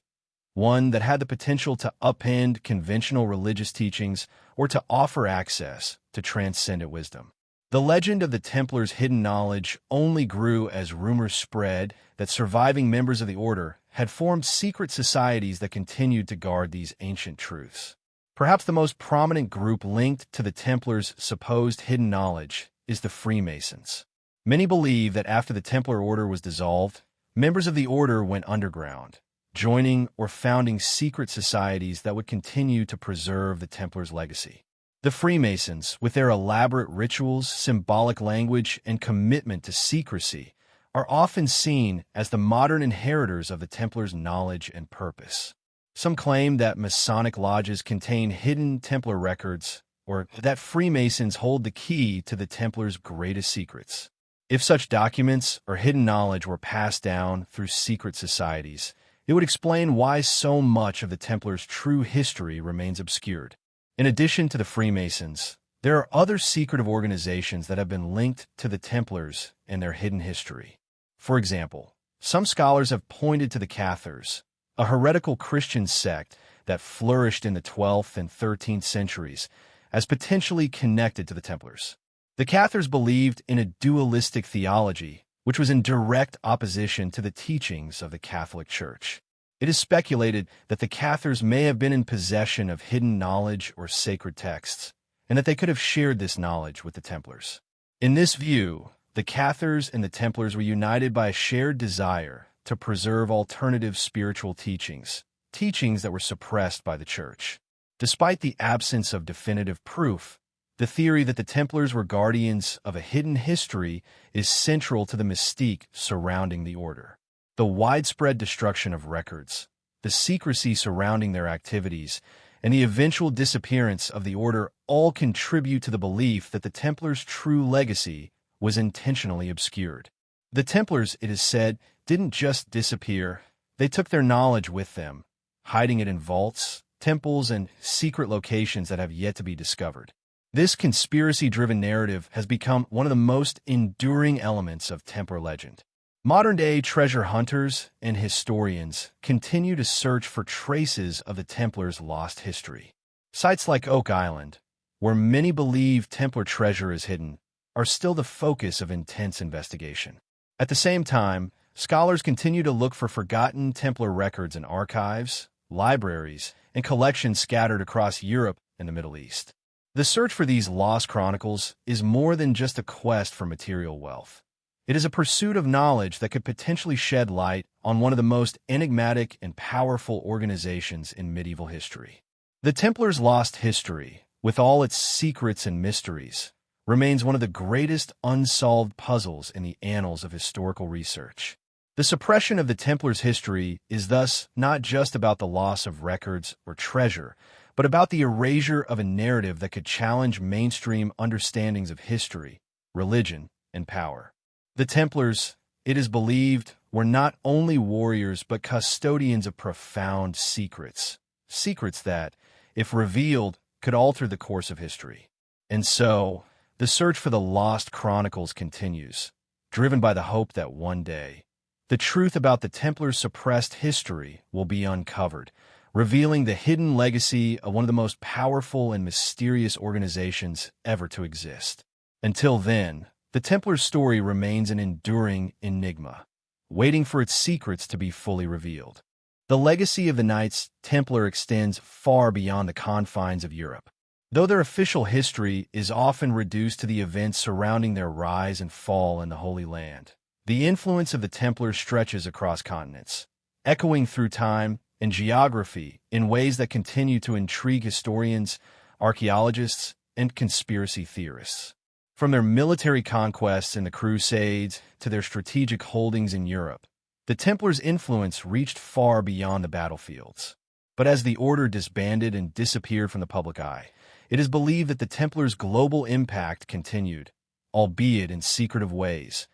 [SPEAKER 1] one that had the potential to upend conventional religious teachings or to offer access to transcendent wisdom. The legend of the Templars' hidden knowledge only grew as rumors spread that surviving members of the order had formed secret societies that continued to guard these ancient truths. Perhaps the most prominent group linked to the Templars' supposed hidden knowledge is the Freemasons. Many believe that after the Templar order was dissolved, members of the order went underground, joining or founding secret societies that would continue to preserve the Templars' legacy. The Freemasons, with their elaborate rituals, symbolic language, and commitment to secrecy, are often seen as the modern inheritors of the Templars' knowledge and purpose. Some claim that Masonic lodges contain hidden Templar records, or that Freemasons hold the key to the Templars' greatest secrets. If such documents or hidden knowledge were passed down through secret societies, it would explain why so much of the Templars' true history remains obscured. In addition to the Freemasons, there are other secretive organizations that have been linked to the Templars and their hidden history. For example, some scholars have pointed to the Cathars, a heretical Christian sect that flourished in the 12th and 13th centuries, as potentially connected to the Templars. The Cathars believed in a dualistic theology, which was in direct opposition to the teachings of the Catholic Church. It is speculated that the Cathars may have been in possession of hidden knowledge or sacred texts, and that they could have shared this knowledge with the Templars. In this view, the Cathars and the Templars were united by a shared desire to preserve alternative spiritual teachings, teachings that were suppressed by the Church. Despite the absence of definitive proof, the theory that the Templars were guardians of a hidden history is central to the mystique surrounding the order. The widespread destruction of records, the secrecy surrounding their activities, and the eventual disappearance of the order all contribute to the belief that the Templars' true legacy was intentionally obscured. The Templars, it is said, didn't just disappear, they took their knowledge with them, hiding it in vaults, temples, and secret locations that have yet to be discovered. This conspiracy-driven narrative has become one of the most enduring elements of Templar legend. Modern-day treasure hunters and historians continue to search for traces of the Templars' lost history. Sites like Oak Island, where many believe Templar treasure is hidden, are still the focus of intense investigation. At the same time, scholars continue to look for forgotten Templar records in archives, libraries, and collections scattered across Europe and the Middle East. The search for these lost chronicles is more than just a quest for material wealth. It is a pursuit of knowledge that could potentially shed light on one of the most enigmatic and powerful organizations in medieval history. The Templars' lost history, with all its secrets and mysteries, remains one of the greatest unsolved puzzles in the annals of historical research. The suppression of the Templars' history is thus not just about the loss of records or treasure, but about the erasure of a narrative that could challenge mainstream understandings of history, religion, and power. The Templars, it is believed, were not only warriors but custodians of profound secrets, secrets that, if revealed, could alter the course of history. And so, the search for the lost chronicles continues, driven by the hope that one day, the truth about the Templars' suppressed history will be uncovered, revealing the hidden legacy of one of the most powerful and mysterious organizations ever to exist. Until then, the Templars' story remains an enduring enigma, waiting for its secrets to be fully revealed. The legacy of the Knights Templar extends far beyond the confines of Europe. Though their official history is often reduced to the events surrounding their rise and fall in the Holy Land, the influence of the Templars stretches across continents, echoing through time and geography in ways that continue to intrigue historians, archaeologists, and conspiracy theorists. From their military conquests in the Crusades to their strategic holdings in Europe, the Templars' influence reached far beyond the battlefields. But as the order disbanded and disappeared from the public eye, it is believed that the Templars' global impact continued, albeit in secretive ways,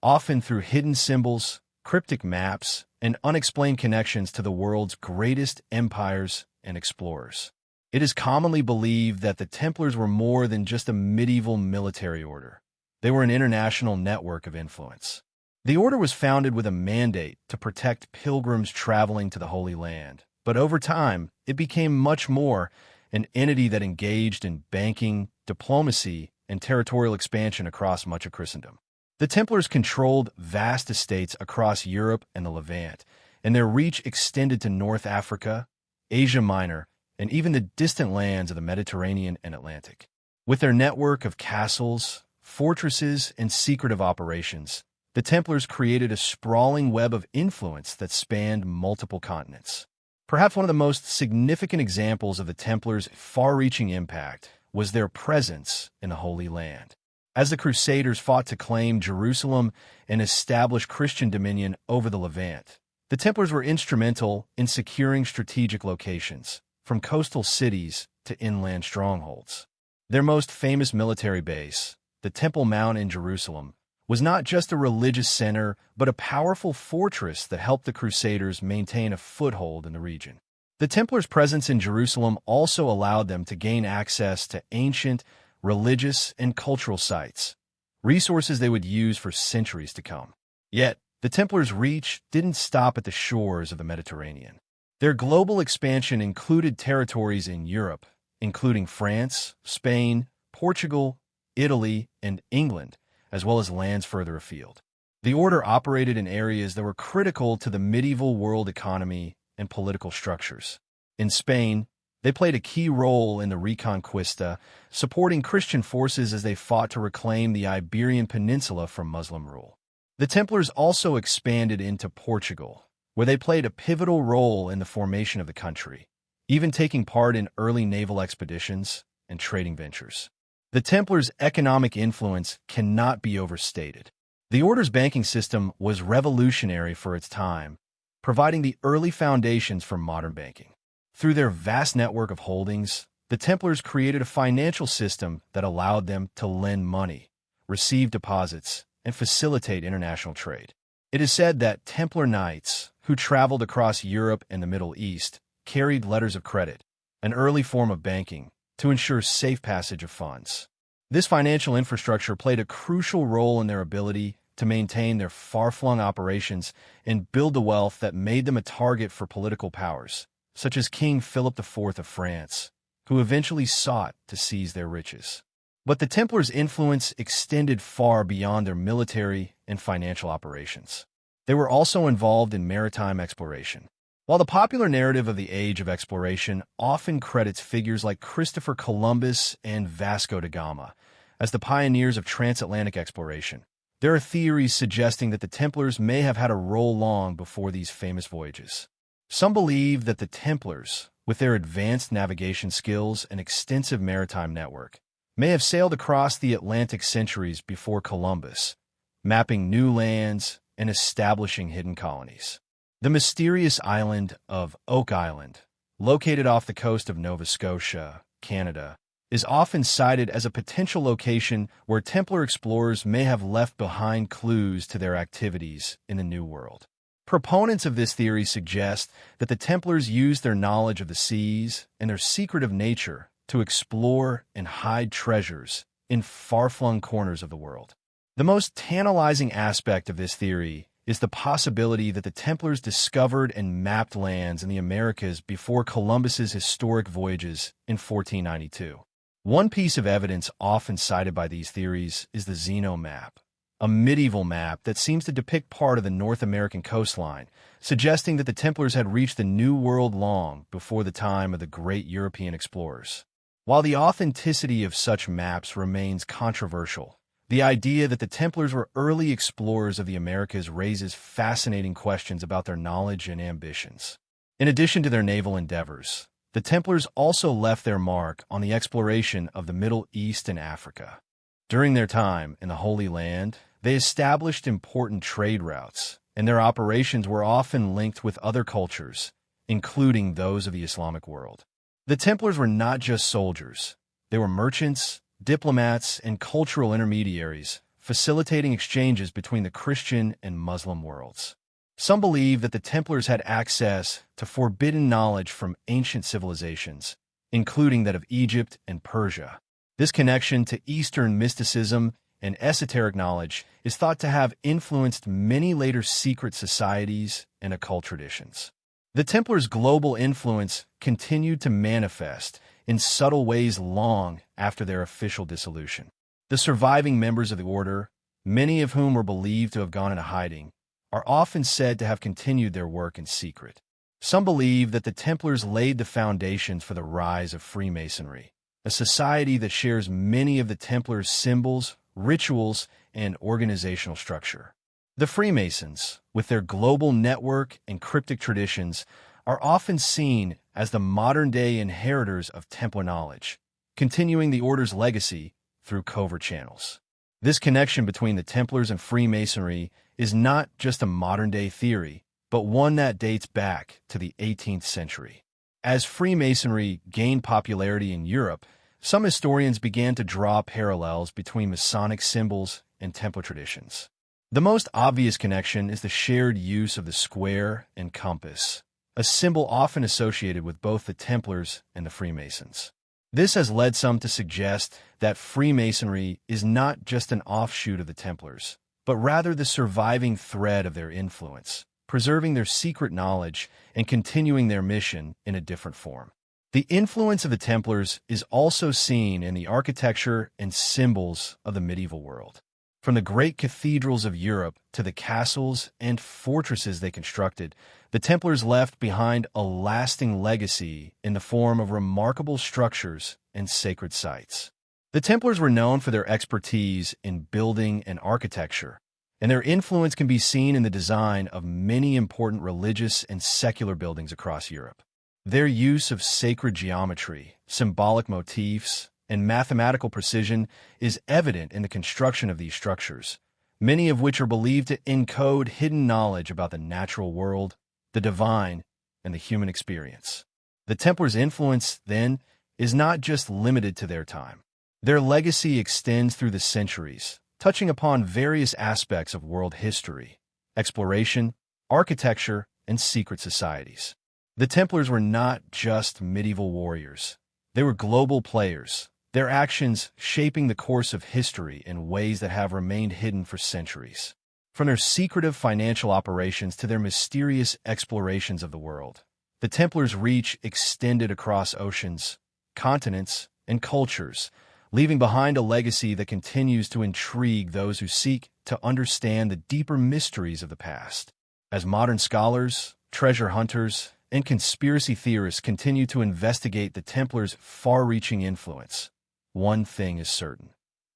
[SPEAKER 1] often through hidden symbols, cryptic maps, and unexplained connections to the world's greatest empires and explorers. It is commonly believed that the Templars were more than just a medieval military order. They were an international network of influence. The order was founded with a mandate to protect pilgrims traveling to the Holy Land, but over time, it became much more, an entity that engaged in banking, diplomacy, and territorial expansion across much of Christendom. The Templars controlled vast estates across Europe and the Levant, and their reach extended to North Africa, Asia Minor, and even the distant lands of the Mediterranean and Atlantic. With their network of castles, fortresses, and secretive operations, the Templars created a sprawling web of influence that spanned multiple continents. Perhaps one of the most significant examples of the Templars' far-reaching impact was their presence in the Holy Land. As the Crusaders fought to claim Jerusalem and establish Christian dominion over the Levant, the Templars were instrumental in securing strategic locations, from coastal cities to inland strongholds. Their most famous military base, the Temple Mount in Jerusalem, was not just a religious center, but a powerful fortress that helped the Crusaders maintain a foothold in the region. The Templars' presence in Jerusalem also allowed them to gain access to ancient, religious, and cultural sites, resources they would use for centuries to come. Yet, the Templars' reach didn't stop at the shores of the Mediterranean. Their global expansion included territories in Europe, including France, Spain, Portugal, Italy, and England, as well as lands further afield. The order operated in areas that were critical to the medieval world economy and political structures. In Spain, They played a key role in the Reconquista, supporting Christian forces as they fought to reclaim the Iberian Peninsula from Muslim rule. The Templars also expanded into Portugal, where they played a pivotal role in the formation of the country, even taking part in early naval expeditions and trading ventures. The Templars' economic influence cannot be overstated. The order's banking system was revolutionary for its time, providing the early foundations for modern banking. Through their vast network of holdings, the Templars created a financial system that allowed them to lend money, receive deposits, and facilitate international trade. It is said that Templar knights, who traveled across Europe and the Middle East, carried letters of credit, an early form of banking, to ensure safe passage of funds. This financial infrastructure played a crucial role in their ability to maintain their far-flung operations and build the wealth that made them a target for political powers, such as King Philip IV of France, who eventually sought to seize their riches. But the Templars' influence extended far beyond their military and financial operations. They were also involved in maritime exploration. While the popular narrative of the Age of Exploration often credits figures like Christopher Columbus and Vasco da Gama as the pioneers of transatlantic exploration, there are theories suggesting that the Templars may have had a role long before these famous voyages. Some believe that the Templars, with their advanced navigation skills and extensive maritime network, may have sailed across the Atlantic centuries before Columbus, mapping new lands and establishing hidden colonies. The mysterious island of Oak Island, located off the coast of Nova Scotia, Canada, is often cited as a potential location where Templar explorers may have left behind clues to their activities in the New World. Proponents of this theory suggest that the Templars used their knowledge of the seas and their secretive nature to explore and hide treasures in far-flung corners of the world. The most tantalizing aspect of this theory is the possibility that the Templars discovered and mapped lands in the Americas before Columbus's historic voyages in 1492. One piece of evidence often cited by these theories is the Zeno map, a medieval map that seems to depict part of the North American coastline, suggesting that the Templars had reached the New World long before the time of the great European explorers. While the authenticity of such maps remains controversial, the idea that the Templars were early explorers of the Americas raises fascinating questions about their knowledge and ambitions. In addition to their naval endeavors, the Templars also left their mark on the exploration of the Middle East and Africa. During their time in the Holy Land, they established important trade routes, and their operations were often linked with other cultures, including those of the Islamic world. The Templars were not just soldiers. They were merchants, diplomats, and cultural intermediaries, facilitating exchanges between the Christian and Muslim worlds. Some believe that the Templars had access to forbidden knowledge from ancient civilizations, including that of Egypt and Persia. This connection to Eastern mysticism and esoteric knowledge is thought to have influenced many later secret societies and occult traditions. The Templars' global influence continued to manifest in subtle ways long after their official dissolution. The surviving members of the order, many of whom were believed to have gone into hiding, are often said to have continued their work in secret. Some believe that the Templars laid the foundations for the rise of Freemasonry, a society that shares many of the Templars' symbols, rituals, and organizational structure. The Freemasons, with their global network and cryptic traditions, are often seen as the modern-day inheritors of Templar knowledge, continuing the order's legacy through covert channels. This connection between the Templars and Freemasonry is not just a modern-day theory, but one that dates back to the 18th century. As Freemasonry gained popularity in Europe, some historians began to draw parallels between Masonic symbols and Templar traditions. The most obvious connection is the shared use of the square and compass, a symbol often associated with both the Templars and the Freemasons. This has led some to suggest that Freemasonry is not just an offshoot of the Templars, but rather the surviving thread of their influence, preserving their secret knowledge and continuing their mission in a different form. The influence of the Templars is also seen in the architecture and symbols of the medieval world. From the great cathedrals of Europe to the castles and fortresses they constructed, the Templars left behind a lasting legacy in the form of remarkable structures and sacred sites. The Templars were known for their expertise in building and architecture, and their influence can be seen in the design of many important religious and secular buildings across Europe. Their use of sacred geometry, symbolic motifs, and mathematical precision is evident in the construction of these structures, many of which are believed to encode hidden knowledge about the natural world, the divine, and the human experience. The Templars' influence, then, is not just limited to their time. Their legacy extends through the centuries, touching upon various aspects of world history, exploration, architecture, and secret societies. The Templars were not just medieval warriors. They were global players, their actions shaping the course of history in ways that have remained hidden for centuries. From their secretive financial operations to their mysterious explorations of the world, the Templars' reach extended across oceans, continents, and cultures, leaving behind a legacy that continues to intrigue those who seek to understand the deeper mysteries of the past. As modern scholars, treasure hunters, and conspiracy theorists continue to investigate the Templars' far-reaching influence, one thing is certain: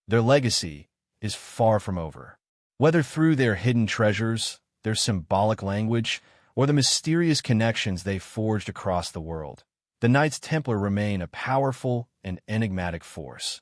[SPEAKER 1] their legacy is far from over. Whether through their hidden treasures, their symbolic language, or the mysterious connections they forged across the world, the Knights Templar remain a powerful and enigmatic force,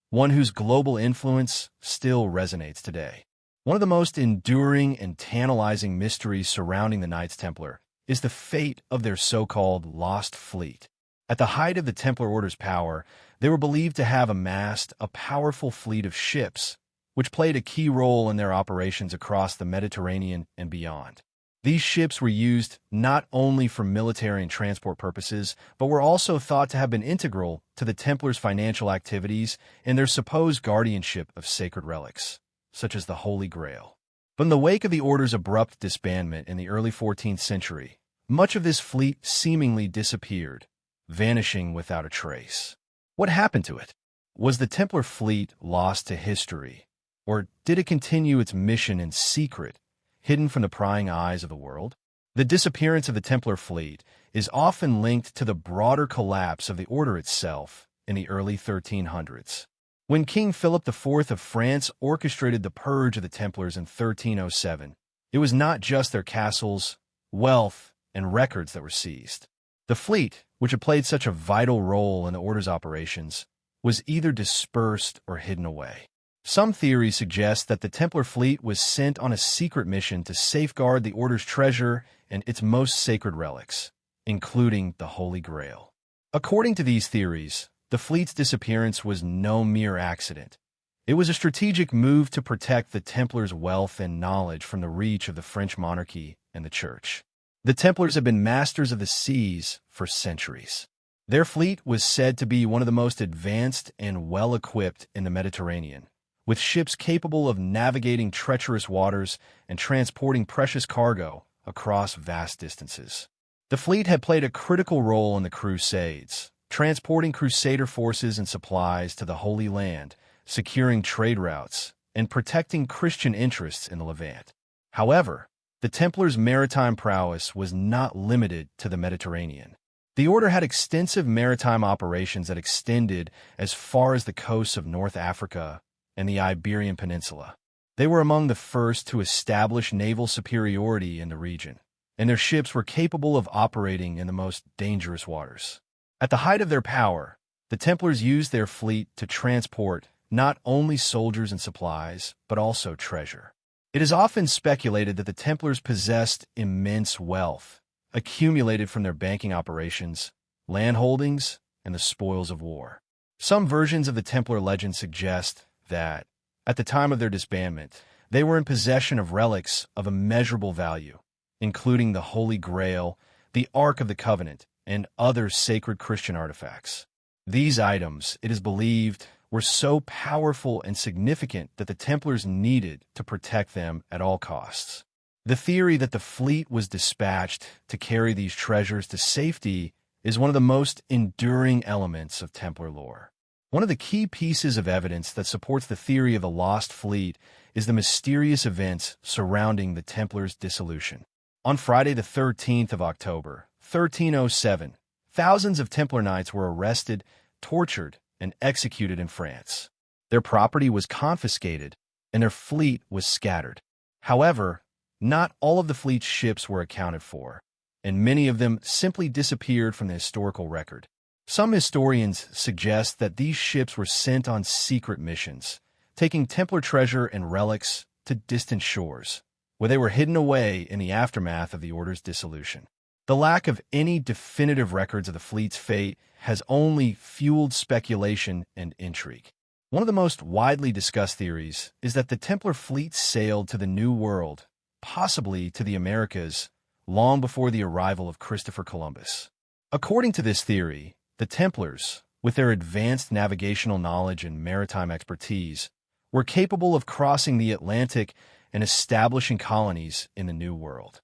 [SPEAKER 1] one whose global influence still resonates today. One of the most enduring and tantalizing mysteries surrounding the Knights Templar is the fate of their so-called lost fleet. At the height of the Templar Order's power, they were believed to have amassed a powerful fleet of ships, which played a key role in their operations across the Mediterranean and beyond. These ships were used not only for military and transport purposes, but were also thought to have been integral to the Templars' financial activities and their supposed guardianship of sacred relics, such as the Holy Grail. But in the wake of the Order's abrupt disbandment in the early 14th century, much of this fleet seemingly disappeared, vanishing without a trace. What happened to it? Was the Templar fleet lost to history, or did it continue its mission in secret, hidden from the prying eyes of the world? The disappearance of the Templar fleet is often linked to the broader collapse of the Order itself in the early 1300s. When King Philip IV of France orchestrated the purge of the Templars in 1307, it was not just their castles, wealth, and records that were seized. The fleet, which had played such a vital role in the Order's operations, was either dispersed or hidden away. Some theories suggest that the Templar fleet was sent on a secret mission to safeguard the Order's treasure and its most sacred relics, including the Holy Grail. According to these theories, the fleet's disappearance was no mere accident. It was a strategic move to protect the Templars' wealth and knowledge from the reach of the French monarchy and the Church. The Templars have been masters of the seas for centuries. Their fleet was said to be one of the most advanced and well-equipped in the Mediterranean, with ships capable of navigating treacherous waters and transporting precious cargo across vast distances. The fleet had played a critical role in the Crusades, transporting Crusader forces and supplies to the Holy Land, securing trade routes, and protecting Christian interests in the Levant. However, the Templars' maritime prowess was not limited to the Mediterranean. The Order had extensive maritime operations that extended as far as the coasts of North Africa and the Iberian Peninsula. They were among the first to establish naval superiority in the region, and their ships were capable of operating in the most dangerous waters. At the height of their power, the Templars used their fleet to transport not only soldiers and supplies, but also treasure. It is often speculated that the Templars possessed immense wealth, accumulated from their banking operations, land holdings, and the spoils of war. Some versions of the Templar legend suggest that, at the time of their disbandment, they were in possession of relics of immeasurable value, including the Holy Grail, the Ark of the Covenant, and other sacred Christian artifacts. These items, it is believed, were so powerful and significant that the Templars needed to protect them at all costs. The theory that the fleet was dispatched to carry these treasures to safety is one of the most enduring elements of Templar lore. One of the key pieces of evidence that supports the theory of a lost fleet is the mysterious events surrounding the Templars' dissolution. On Friday, the 13th of October, 1307, thousands of Templar knights were arrested, tortured, and executed in France. Their property was confiscated, and their fleet was scattered. However, not all of the fleet's ships were accounted for, and many of them simply disappeared from the historical record. Some historians suggest that these ships were sent on secret missions, taking Templar treasure and relics to distant shores, where they were hidden away in the aftermath of the Order's dissolution. The lack of any definitive records of the fleet's fate has only fueled speculation and intrigue. One of the most widely discussed theories is that the Templar fleet sailed to the New World, possibly to the Americas, long before the arrival of Christopher Columbus. According to this theory, the Templars, with their advanced navigational knowledge and maritime expertise, were capable of crossing the Atlantic and establishing colonies in the New World.